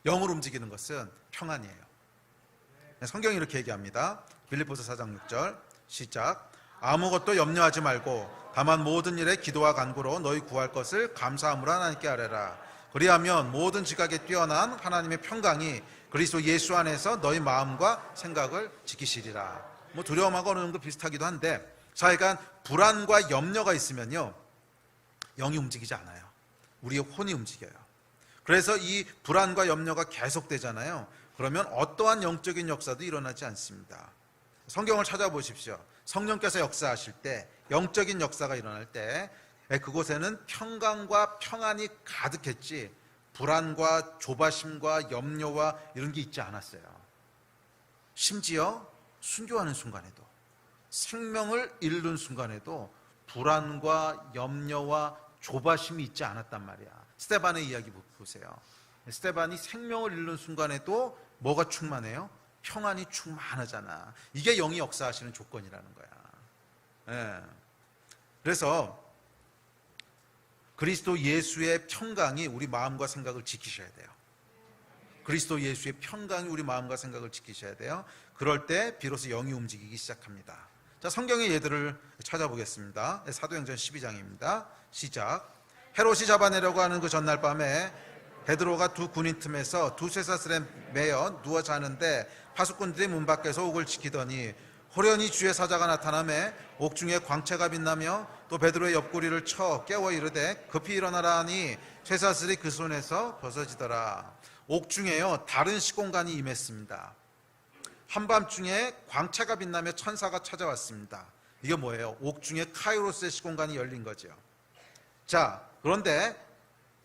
영을 움직이는 것은 평안이에요. 성경이 이렇게 얘기합니다. 빌립보서 4장 6절 시작. 아무것도 염려하지 말고 다만 모든 일에 기도와 간구로 너희 구할 것을 감사함으로 하나님께 아뢰라. 그리하면 모든 지각에 뛰어난 하나님의 평강이 그리스도 예수 안에서 너희 마음과 생각을 지키시리라. 뭐 두려움하고 어느 정도 비슷하기도 한데, 자, 그러니까 불안과 염려가 있으면요 영이 움직이지 않아요. 우리의 혼이 움직여요. 그래서 이 불안과 염려가 계속되잖아요. 그러면 어떠한 영적인 역사도 일어나지 않습니다. 성경을 찾아보십시오. 성령께서 역사하실 때, 영적인 역사가 일어날 때 그곳에는 평강과 평안이 가득했지 불안과 조바심과 염려와 이런 게 있지 않았어요. 심지어 순교하는 순간에도, 생명을 잃는 순간에도 불안과 염려와 조바심이 있지 않았단 말이야. 스데반의 이야기 보세요. 스데반이 생명을 잃는 순간에도 뭐가 충만해요? 평안이 충만하잖아. 이게 영이 역사하시는 조건이라는 거야. 그래서 그리스도 예수의 평강이 우리 마음과 생각을 지키셔야 돼요. 그리스도 예수의 평강이 우리 마음과 생각을 지키셔야 돼요. 그럴 때 비로소 영이 움직이기 시작합니다. 자, 성경의 예들을 찾아보겠습니다. 사도행전 12장입니다. 시작. 헤롯이 잡아내려고 하는 그 전날 밤에 베드로가 두 군인 틈에서 두 쇠사슬에 매여 누워 자는데 파수꾼들이 문 밖에서 옥을 지키더니 호련히 주의 사자가 나타나매 옥중에 광채가 빛나며 또 베드로의 옆구리를 쳐 깨워 이르되 급히 일어나라 하니 쇠사슬이 그 손에서 벗어지더라. 옥중에요 다른 시공간이 임했습니다. 한밤중에 광채가 빛나며 천사가 찾아왔습니다. 이게 뭐예요? 옥중에 카이로스의 시공간이 열린 거죠. 자, 그런데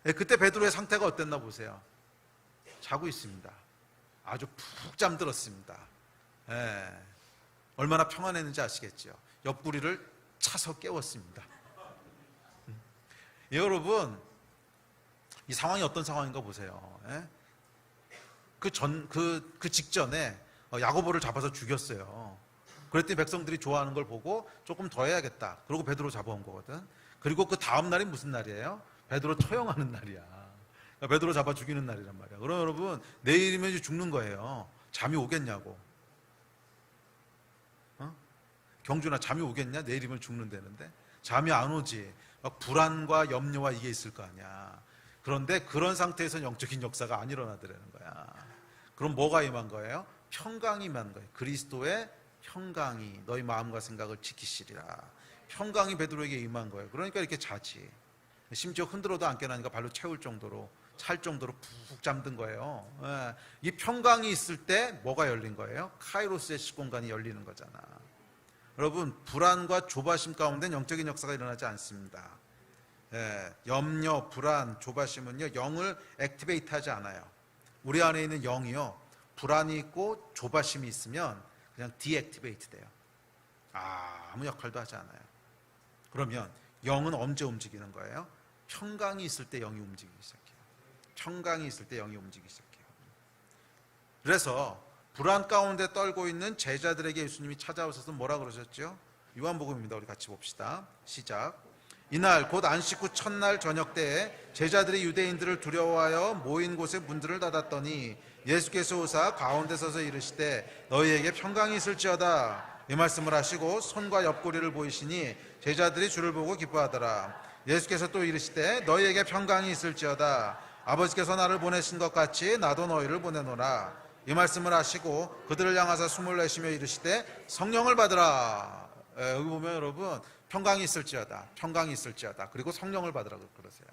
그때 베드로의 상태가 어땠나 보세요. 자고 있습니다. 아주 푹 잠들었습니다. 얼마나 평안했는지 아시겠죠? 옆구리를 차서 깨웠습니다. 여러분, 이 상황이 어떤 상황인가 보세요. 그 직전에 야고보를 잡아서 죽였어요. 그랬더니 백성들이 좋아하는 걸 보고 조금 더 해야겠다. 그러고 베드로 잡아온 거거든. 그리고 그 다음 날이 무슨 날이에요? 베드로 처형하는 날이야. 베드로 잡아 죽이는 날이란 말이야. 그럼 여러분, 내일이면 이제 죽는 거예요. 잠이 오겠냐고. 경준아, 잠이 오겠냐? 내일이면 죽는다는데. 잠이 안 오지. 막 불안과 염려와 이게 있을 거 아니야. 그런데 그런 상태에서 영적인 역사가 안 일어나더라는 거야. 그럼 뭐가 임한 거예요? 평강이 임한 거예요. 그리스도의 평강이 너희 마음과 생각을 지키시리라. 평강이 베드로에게 임한 거예요. 그러니까 이렇게 자지. 심지어 흔들어도 안 깨나니까 발로 채울 정도로, 찰 정도로 푹 잠든 거예요. 이 평강이 있을 때 뭐가 열린 거예요? 카이로스의 시공간이 열리는 거잖아. 여러분, 불안과 조바심 가운데 영적인 역사가 일어나지 않습니다. 염려, 불안, 조바심은요, 영을 액티베이트 하지 않아요. 우리 안에 있는 영이요, 불안이 있고 조바심이 있으면 그냥 디액티베이트 돼요. 아무 역할도 하지 않아요. 그러면 영은 언제 움직이는 거예요? 평강이 있을 때 영이 움직이기 시작해요. 평강이 있을 때 영이 움직이기 시작해요. 그래서 불안 가운데 떨고 있는 제자들에게 예수님이 찾아오셔서 뭐라 그러셨죠? 요한복음입니다. 우리 같이 봅시다. 시작. 이날 곧 안식 후 첫날 저녁 때에 제자들이 유대인들을 두려워하여 모인 곳에 문들을 닫았더니 예수께서 오사 가운데 서서 이르시되 너희에게 평강이 있을지어다. 이 말씀을 하시고 손과 옆구리를 보이시니 제자들이 주를 보고 기뻐하더라. 예수께서 또 이르시되 너희에게 평강이 있을지어다. 아버지께서 나를 보내신 것 같이 나도 너희를 보내노라. 이 말씀을 하시고 그들을 향하사 숨을 내쉬며 이르시되 성령을 받으라. 여기 보면 여러분, 평강이 있을지어다, 평강이 있을지어다, 그리고 성령을 받으라고 그러세요.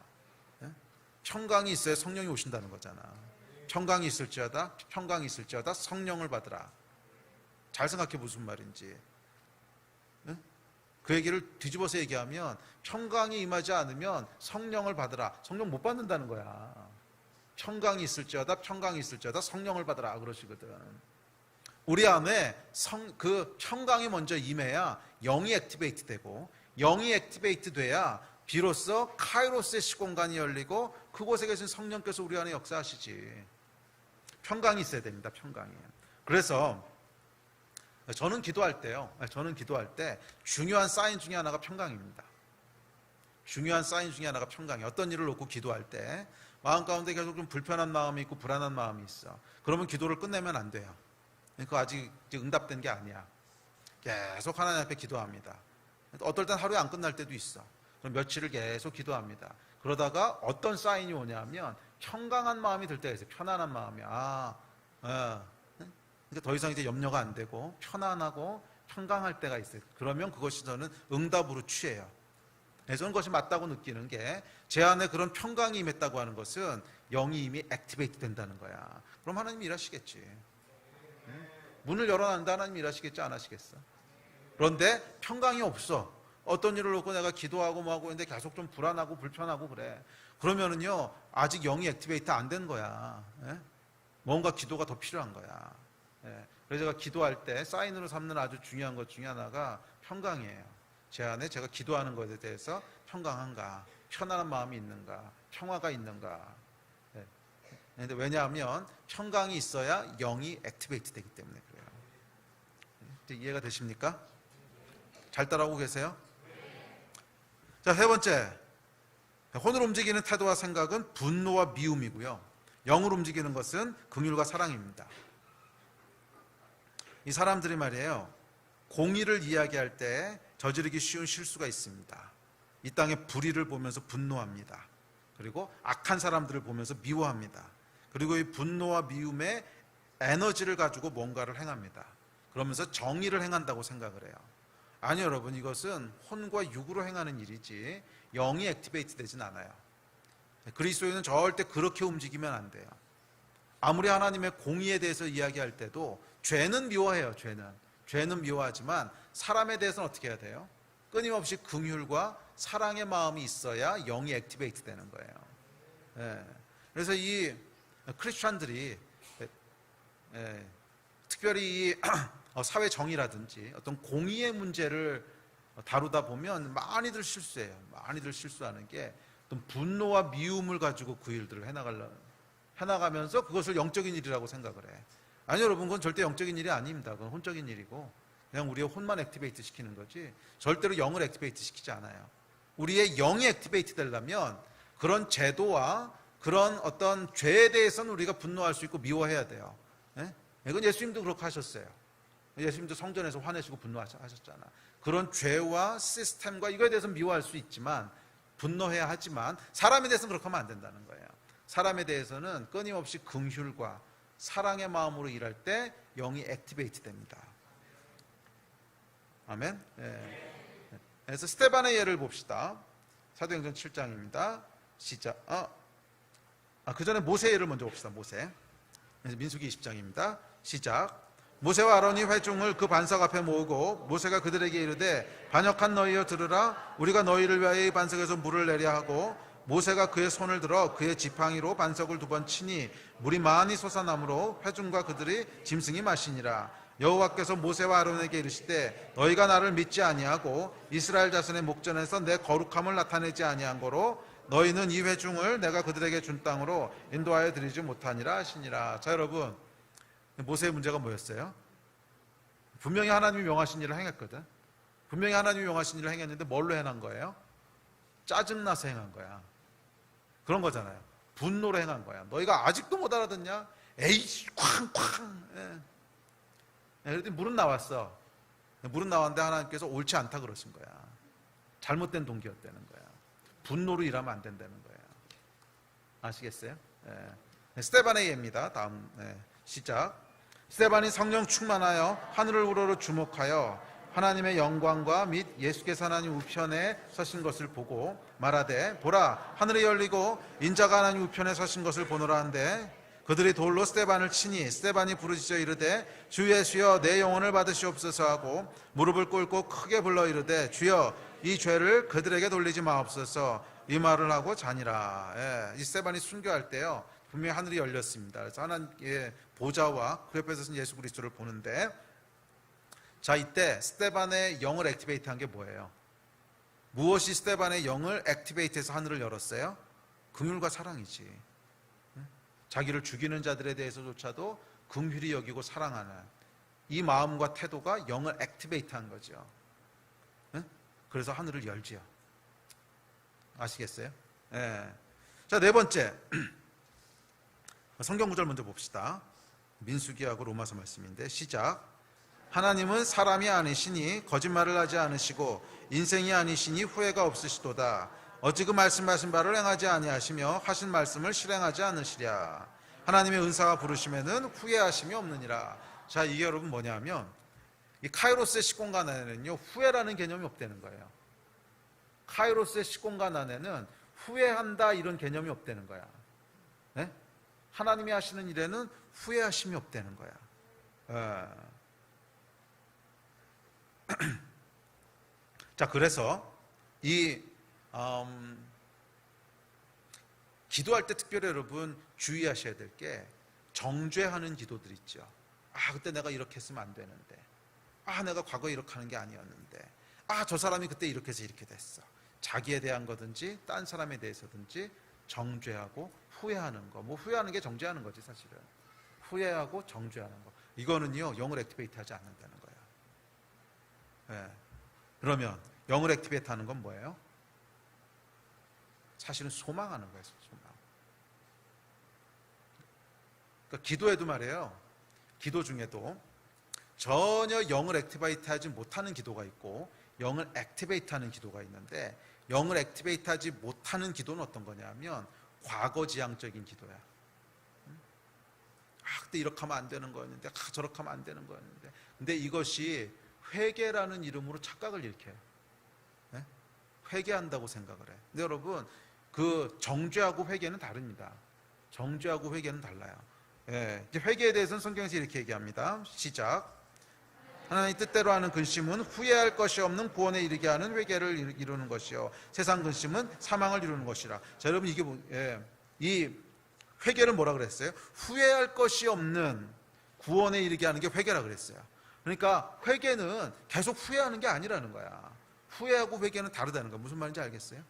평강이 있어야 성령이 오신다는 거잖아. 평강이 있을지어다, 평강이 있을지어다, 성령을 받으라. 잘 생각해 무슨 말인지. 그 얘기를 뒤집어서 얘기하면 평강이 임하지 않으면 성령을 받으라. 성령 못 받는다는 거야. 평강이 있을지어다, 평강이 있을지어다, 성령을 받으라 그러시거든. 우리 안에 그 평강이 먼저 임해야 영이 액티베이트 되고, 영이 액티베이트 돼야 비로소 카이로스의 시공간이 열리고 그곳에 계신 성령께서 우리 안에 역사하시지. 평강이 있어야 됩니다. 평강이. 그래서 저는 기도할 때 중요한 사인 중에 하나가 평강입니다. 중요한 사인 중에 하나가 평강이에요. 어떤 일을 놓고 기도할 때 마음 가운데 계속 좀 불편한 마음이 있고 불안한 마음이 있어. 그러면 기도를 끝내면 안 돼요. 그거 아직 응답된 게 아니야. 계속 하나님 앞에 기도합니다. 어떨 땐 하루에 안 끝날 때도 있어. 그럼 며칠을 계속 기도합니다. 그러다가 어떤 사인이 오냐면 평강한 마음이 들 때가 있어요. 편안한 마음이. 그러니까 더 이상 이제 염려가 안 되고 편안하고 평강할 때가 있어요. 그러면 그것이 저는 응답으로 취해요. 저는 그것이 맞다고 느끼는 게, 제 안에 그런 평강이 임했다고 하는 것은 영이 이미 액티베이트 된다는 거야. 그럼 하나님이 일하시겠지. 문을 열어놨는데 하나님 일하시겠지, 안 하시겠어? 그런데 평강이 없어. 어떤 일을 놓고 내가 기도하고 뭐하고 있는데 계속 좀 불안하고 불편하고 그래. 그러면은요, 아직 영이 액티베이트 안 된 거야. 뭔가 기도가 더 필요한 거야. 그래서 제가 기도할 때 사인으로 삼는 아주 중요한 것 중에 하나가 평강이에요. 제 안에 제가 기도하는 것에 대해서 평강한가, 편안한 마음이 있는가, 평화가 있는가. 근데 왜냐하면 평강이 있어야 영이 액티베이트 되기 때문에 그래요. 이해가 되십니까? 잘 따라오고 계세요? 자, 세 번째, 혼을 움직이는 태도와 생각은 분노와 미움이고요. 영을 움직이는 것은 긍휼과 사랑입니다. 이 사람들이 말이에요, 공의를 이야기할 때 저지르기 쉬운 실수가 있습니다. 이 땅의 불의를 보면서 분노합니다. 그리고 악한 사람들을 보면서 미워합니다. 그리고 이 분노와 미움의 에너지를 가지고 뭔가를 행합니다. 그러면서 정의를 행한다고 생각을 해요. 아니요, 여러분, 이것은 혼과 육으로 행하는 일이지 영이 액티베이트 되진 않아요. 그리스도인은 절대 그렇게 움직이면 안 돼요. 아무리 하나님의 공의에 대해서 이야기할 때도 죄는 미워해요. 죄는 미워하지만 사람에 대해서는 어떻게 해야 돼요? 끊임없이 긍휼과 사랑의 마음이 있어야 영이 액티베이트 되는 거예요. 예. 그래서 이 크리스찬들이 특별히 이 사회 정의라든지 어떤 공의의 문제를 다루다 보면 많이들 실수해요. 많이들 실수하는 게 어떤 분노와 미움을 가지고 그 일들을 해나가면서 그것을 영적인 일이라고 생각을 해. 아니 여러분, 그건 절대 영적인 일이 아닙니다. 그건 혼적인 일이고 그냥 우리의 혼만 액티베이트 시키는 거지 절대로 영을 액티베이트 시키지 않아요. 우리의 영이 액티베이트 되려면 그런 제도와 그런 어떤 죄에 대해서는 우리가 분노할 수 있고 미워해야 돼요. 예? 이건 예수님도 그렇게 하셨어요. 예수님도 성전에서 화내시고 분노하셨잖아. 그런 죄와 시스템과 이거에 대해서 미워할 수 있지만 분노해야 하지만 사람에 대해서는 그렇게 하면 안 된다는 거예요. 사람에 대해서는 끊임없이 긍휼과 사랑의 마음으로 일할 때 영이 액티베이트 됩니다. 아멘. 예. 그래서 스데반의 예를 봅시다. 사도행전 7장입니다. 시작. 그 전에 모세 예를 먼저 봅시다. 모세. 민수기 20장입니다. 시작. 모세와 아론이 회중을 그 반석 앞에 모으고 모세가 그들에게 이르되 반역한 너희여 들으라. 우리가 너희를 위하여 이 반석에서 물을 내려 하고 모세가 그의 손을 들어 그의 지팡이로 반석을 2번 치니 물이 많이 솟아나므로 회중과 그들이 짐승이 마시니라. 여호와께서 모세와 아론에게 이르시되 너희가 나를 믿지 아니하고 이스라엘 자손의 목전에서 내 거룩함을 나타내지 아니한 거로 너희는 이 회중을 내가 그들에게 준 땅으로 인도하여 드리지 못하니라 하시니라. 자 여러분, 모세의 문제가 뭐였어요? 분명히 하나님이 명하신 일을 행했거든. 분명히 하나님이 명하신 일을 행했는데 뭘로 행한 거예요? 짜증나서 행한 거야. 그런 거잖아요. 분노로 행한 거야. 너희가 아직도 못 알아듣냐? 에이 쾅쾅. 그랬더니 물은 나왔어. 물은 나왔는데 하나님께서 옳지 않다 그러신 거야. 잘못된 동기였다는 거야. 분노로 일하면 안 된다는 거야. 아시겠어요? 스데반의 예입니다. 다음 시작. 스데반이 성령 충만하여 하늘을 우러러 주목하여 하나님의 영광과 및 예수께서 하나님 우편에 서신 것을 보고 말하되 보라 하늘이 열리고 인자가 하나님 우편에 서신 것을 보노라 한데 그들이 돌로 스데반을 치니 스데반이 부르짖어 이르되 주 예수여 내 영혼을 받으시옵소서 하고 무릎을 꿇고 크게 불러 이르되 주여 이 죄를 그들에게 돌리지 마옵소서 이 말을 하고 자니라. 이 스데반이 순교할 때요 분명히 하늘이 열렸습니다. 그래서 하나님의 보좌와 그 옆에 서신 예수 그리스도를 보는데 자 이때 스데반의 영을 액티베이트한 게 뭐예요? 무엇이 스데반의 영을 액티베이트해서 하늘을 열었어요? 긍휼과 사랑이지. 자기를 죽이는 자들에 대해서조차도 긍휼히 여기고 사랑하는 이 마음과 태도가 영을 액티베이트한 거죠. 그래서 하늘을 열지요. 아시겠어요? 자, 네 번째 성경 구절 먼저 봅시다. 민수기하고 로마서 말씀인데 시작. 하나님은 사람이 아니시니 거짓말을 하지 않으시고 인생이 아니시니 후회가 없으시도다. 어찌 그 말씀하신 바를 행하지 아니하시며 하신 말씀을 실행하지 않으시랴. 하나님의 은사가 부르시면은 후회하심이 없느니라. 자 이게 여러분 뭐냐면 이 카이로스의 시공간 안에는요 후회라는 개념이 없다는 거예요. 카이로스의 시공간 안에는 후회한다 이런 개념이 없다는 거야. 네? 하나님이 하시는 일에는 후회하심이 없다는 거야. 자 그래서 이 기도할 때 특별히 여러분 주의하셔야 될 게 정죄하는 기도들 있죠. 그때 내가 이렇게 했으면 안 되는데, 내가 과거에 이렇게 하는 게 아니었는데, 저 사람이 그때 이렇게 해서 이렇게 됐어. 자기에 대한 거든지 딴 사람에 대해서든지 정죄하고 후회하는 거. 뭐 후회하는 게 정죄하는 거지 사실은. 후회하고 정죄하는 거. 이거는요 영을 액티베이트하지 않는다는 거예요. 그러면 영을 액티베이트하는 건 뭐예요? 사실은 소망하는 거예요. 소망. 그러니까 기도에도 말이에요. 기도 중에도 전혀 영을 액티베이트하지 못하는 기도가 있고 영을 액티베이트하는 기도가 있는데 영을 액티베이트하지 못하는 기도는 어떤 거냐면 과거지향적인 기도야. 그때 이렇게 하면 안 되는 거였는데 저렇게 하면 안 되는 거였는데 근데 이것이 회개라는 이름으로 착각을 일으켜요. 회개한다고 생각을 해. 근데 여러분 그 정죄하고 회개는 다릅니다. 정죄하고 회개는 달라요. 이제 회개에 대해서는 성경에서 이렇게 얘기합니다. 시작. 하나님 뜻대로 하는 근심은 후회할 것이 없는 구원에 이르게 하는 회개를 이루는 것이요 세상 근심은 사망을 이루는 것이라. 자, 여러분 이게 이 회개를 뭐라 그랬어요? 후회할 것이 없는 구원에 이르게 하는 게 회개라 그랬어요. 그러니까 회개는 계속 후회하는 게 아니라는 거야. 후회하고 회개는 다르다는 거야. 무슨 말인지 알겠어요?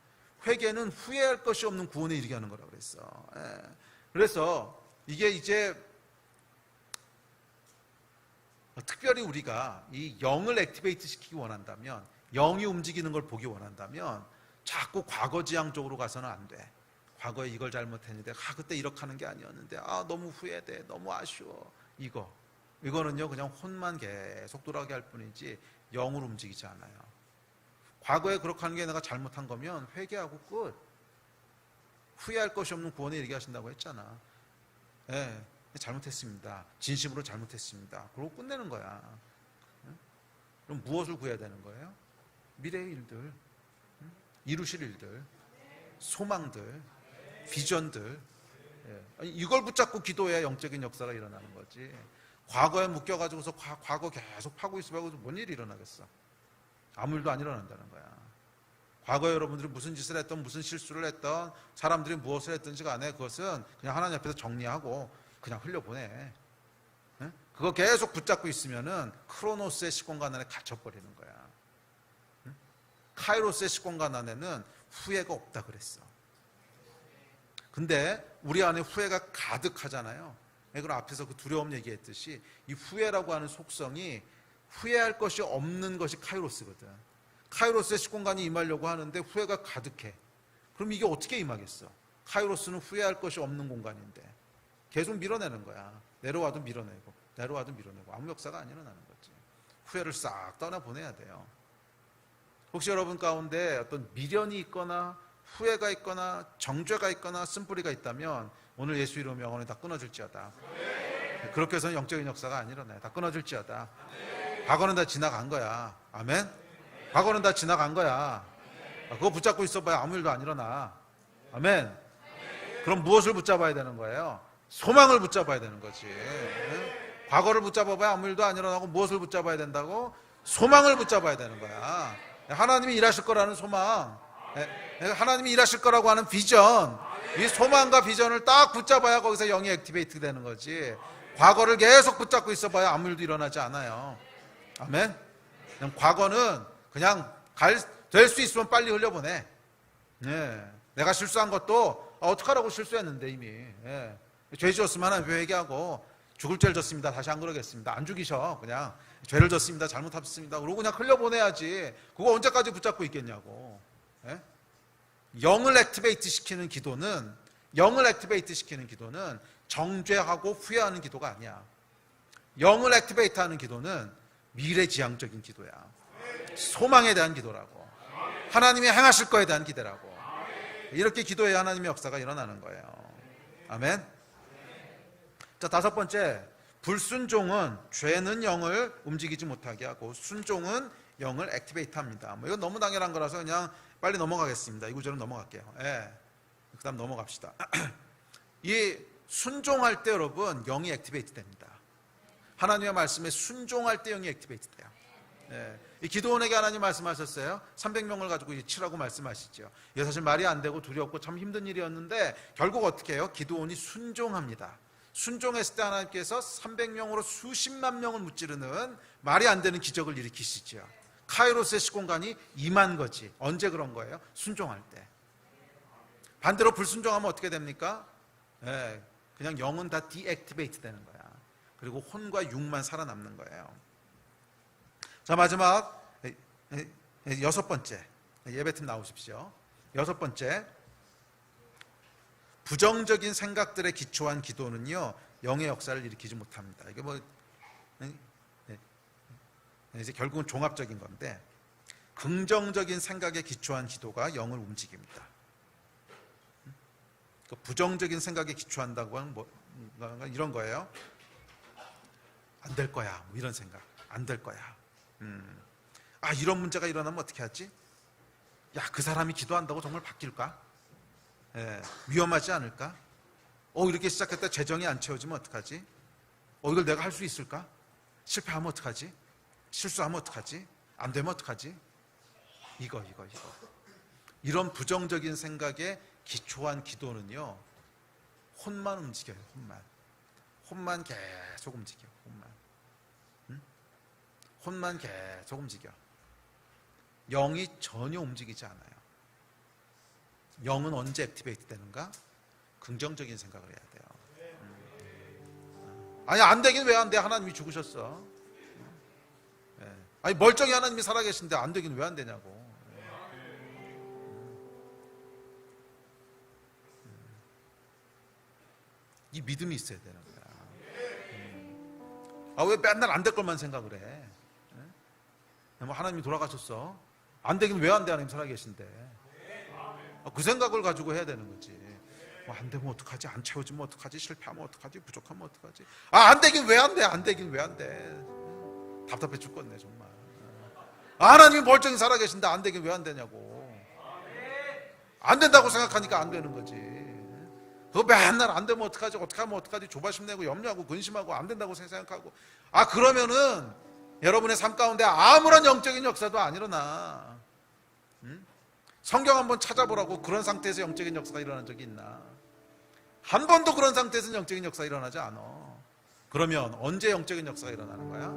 회개는 후회할 것이 없는 구원에 이르게 하는 거라 그랬어. 그래서 이게 이제 특별히 우리가 이 영을 액티베이트 시키기 원한다면, 영이 움직이는 걸 보기 원한다면 자꾸 과거 지향 쪽으로 가서는 안 돼. 과거에 이걸 잘못했는데 그때 이렇게 하는 게 아니었는데 너무 후회돼, 너무 아쉬워. 이거는요 그냥 혼만 계속 돌아가게 할 뿐이지 영으로 움직이지 않아요. 과거에 그렇게 하는 게 내가 잘못한 거면 회개하고 끝. 후회할 것이 없는 구원에 이르게 하신다고 했잖아. 잘못했습니다. 진심으로 잘못했습니다. 그러고 끝내는 거야. 그럼 무엇을 구해야 되는 거예요? 미래의 일들, 이루실 일들, 소망들, 비전들. 이걸 붙잡고 기도해야 영적인 역사가 일어나는 거지. 과거에 묶여가지고서 과거 계속 파고 있으면 뭔 일이 일어나겠어? 아무 일도 안 일어난다는 거야. 과거에 여러분들이 무슨 짓을 했던, 무슨 실수를 했던, 사람들이 무엇을 했든지 간에 그것은 그냥 하나님 앞에서 정리하고 그냥 흘려보내. 그거 계속 붙잡고 있으면은 크로노스의 시공간 안에 갇혀버리는 거야. 카이로스의 시공간 안에는 후회가 없다 그랬어. 근데 우리 안에 후회가 가득하잖아요. 그럼 앞에서 그 두려움 얘기했듯이 이 후회라고 하는 속성이 후회할 것이 없는 것이 카이로스거든. 카이로스의 시공간이 임하려고 하는데 후회가 가득해. 그럼 이게 어떻게 임하겠어? 카이로스는 후회할 것이 없는 공간인데 계속 밀어내는 거야. 내려와도 밀어내고 내려와도 밀어내고 아무 역사가 안 일어나는 거지. 후회를 싹 떠나보내야 돼요. 혹시 여러분 가운데 어떤 미련이 있거나 후회가 있거나 정죄가 있거나 쓴뿌리가 있다면 오늘 예수 이름 명언에 다 끊어질지어다. 그렇게 해서는 영적인 역사가 안 일어나요. 다 끊어질지어다. 과거는 다 지나간 거야. 아멘? 과거는 다 지나간 거야. 그거 붙잡고 있어봐야 아무 일도 안 일어나. 아멘? 그럼 무엇을 붙잡아야 되는 거예요? 소망을 붙잡아야 되는 거지. 과거를 붙잡아봐야 아무 일도 안 일어나고 무엇을 붙잡아야 된다고? 소망을 붙잡아야 되는 거야. 하나님이 일하실 거라는 소망, 하나님이 일하실 거라고 하는 비전, 이 소망과 비전을 딱 붙잡아야 거기서 영이 액티베이트 되는 거지. 과거를 계속 붙잡고 있어봐야 아무 일도 일어나지 않아요. 아멘? 그냥 과거는 그냥 될 수 있으면 빨리 흘려보내. 내가 실수한 것도 어떡하라고 실수했는데 이미. 죄 지었으면 하나님 회개하고 죽을 죄를 졌습니다. 다시 안 그러겠습니다. 안 죽이셔. 그냥 죄를 졌습니다. 잘못했습니다. 그러고 그냥 흘려보내야지. 그거 언제까지 붙잡고 있겠냐고. 영을 액티베이트 시키는 기도는 정죄하고 후회하는 기도가 아니야. 영을 액티베이트 하는 기도는 미래지향적인 기도야. 소망에 대한 기도라고. 하나님이 행하실 거에 대한 기대라고. 이렇게 기도해야 하나님의 역사가 일어나는 거예요. 아멘. 자, 다섯 번째, 불순종은 죄는 영을 움직이지 못하게 하고 순종은 영을 액티베이트 합니다. 이건 너무 당연한 거라서 그냥 빨리 넘어가겠습니다. 이 구절은 넘어갈게요. 그 다음 넘어갑시다. 이 순종할 때 여러분 영이 액티베이트 됩니다. 하나님의 말씀에 순종할 때 영이 액티베이트 돼요. 이 기도원에게 하나님 말씀하셨어요. 300명을 가지고 치라고 말씀하시죠. 이게 사실 말이 안 되고 두렵고 참 힘든 일이었는데 결국 어떻게 해요? 기도원이 순종합니다. 순종했을 때 하나님께서 300명으로 수십만 명을 무찌르는 말이 안 되는 기적을 일으키시죠. 카이로스의 시공간이 임한 거지. 언제 그런 거예요? 순종할 때. 반대로 불순종하면 어떻게 됩니까? 그냥 영은 다 디액티베이트 되는 거야. 그리고 혼과 육만 살아남는 거예요. 자, 마지막 여섯 번째, 예배팀 나오십시오. 여섯 번째, 부정적인 생각들에 기초한 기도는요 영의 역사를 일으키지 못합니다. 이게 이제 결국은 종합적인 건데, 긍정적인 생각에 기초한 기도가 영을 움직입니다. 부정적인 생각에 기초한다고 하는 이런 거예요. 안 될 거야, 이런 생각. 안 될 거야. 이런 문제가 일어나면 어떻게 하지? 그 사람이 기도한다고 정말 바뀔까? 위험하지 않을까? 이렇게 시작했다 재정이 안 채워지면 어떡하지? 이걸 내가 할 수 있을까? 실패하면 어떡하지? 실수하면 어떡하지? 안 되면 어떡하지? 이거. 이런 부정적인 생각에 기초한 기도는요, 혼만 움직여요. 혼만 계속 움직여. 혼만 계속 움직여. 영이 전혀 움직이지 않아요. 영은 언제 액티베이트 되는가? 긍정적인 생각을 해야 돼요. 아니, 안 되긴 왜 안 돼? 하나님이 죽으셨어. 아니, 멀쩡히 하나님이 살아계신데 안 되긴 왜 안 되냐고. 이 믿음이 있어야 되는 거야. 왜 맨날 안 될 것만 생각을 해? 뭐 하나님이 돌아가셨어. 안 되긴 왜 안 돼? 하나님 살아계신데. 그 생각을 가지고 해야 되는 거지. 안 되면 어떡하지? 안 채워지면 어떡하지? 실패하면 어떡하지? 부족하면 어떡하지? 안 되긴 왜 안 돼? 안 되긴 왜 안 돼? 답답해 죽겠네 정말. 하나님이 멀쩡히 살아계신데 안 되긴 왜 안 되냐고. 안 된다고 생각하니까 안 되는 거지. 그거 맨날 안 되면 어떡하지? 어떻게 하면 어떡하지? 조바심 내고 염려하고 근심하고 안 된다고 생각하고. 그러면은 여러분의 삶 가운데 아무런 영적인 역사도 안 일어나. 성경 한번 찾아보라고. 그런 상태에서 영적인 역사가 일어난 적이 있나? 한 번도 그런 상태에서는 영적인 역사가 일어나지 않아. 그러면 언제 영적인 역사가 일어나는 거야?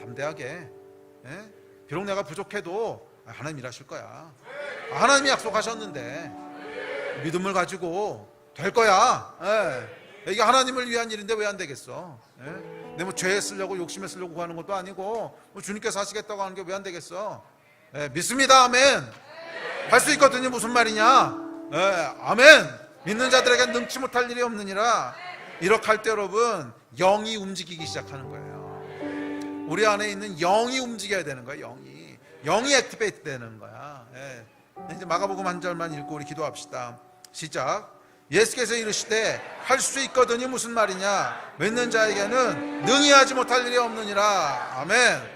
담대하게. 비록 내가 부족해도 하나님 일하실 거야. 하나님이 약속하셨는데 믿음을 가지고 될 거야. 이게 하나님을 위한 일인데 왜 안 되겠어? 내 뭐 죄에 쓰려고 욕심에 쓰려고 하는 것도 아니고 주님께서 하시겠다고 하는 게 왜 안 되겠어? 믿습니다. 아멘. 할 수 있거든요. 무슨 말이냐? 아멘. 믿는 자들에게 능치 못할 일이 없느니라. 이렇게 할 때 여러분, 영이 움직이기 시작하는 거예요. 우리 안에 있는 영이 움직여야 되는 거예요. 영이 액티베이트 되는 거야. 이제 마가복음 한 절만 읽고 우리 기도합시다. 시작. 예수께서 이르시되 할 수 있거든요. 무슨 말이냐? 믿는 자에게는 능히 하지 못할 일이 없느니라. 아멘.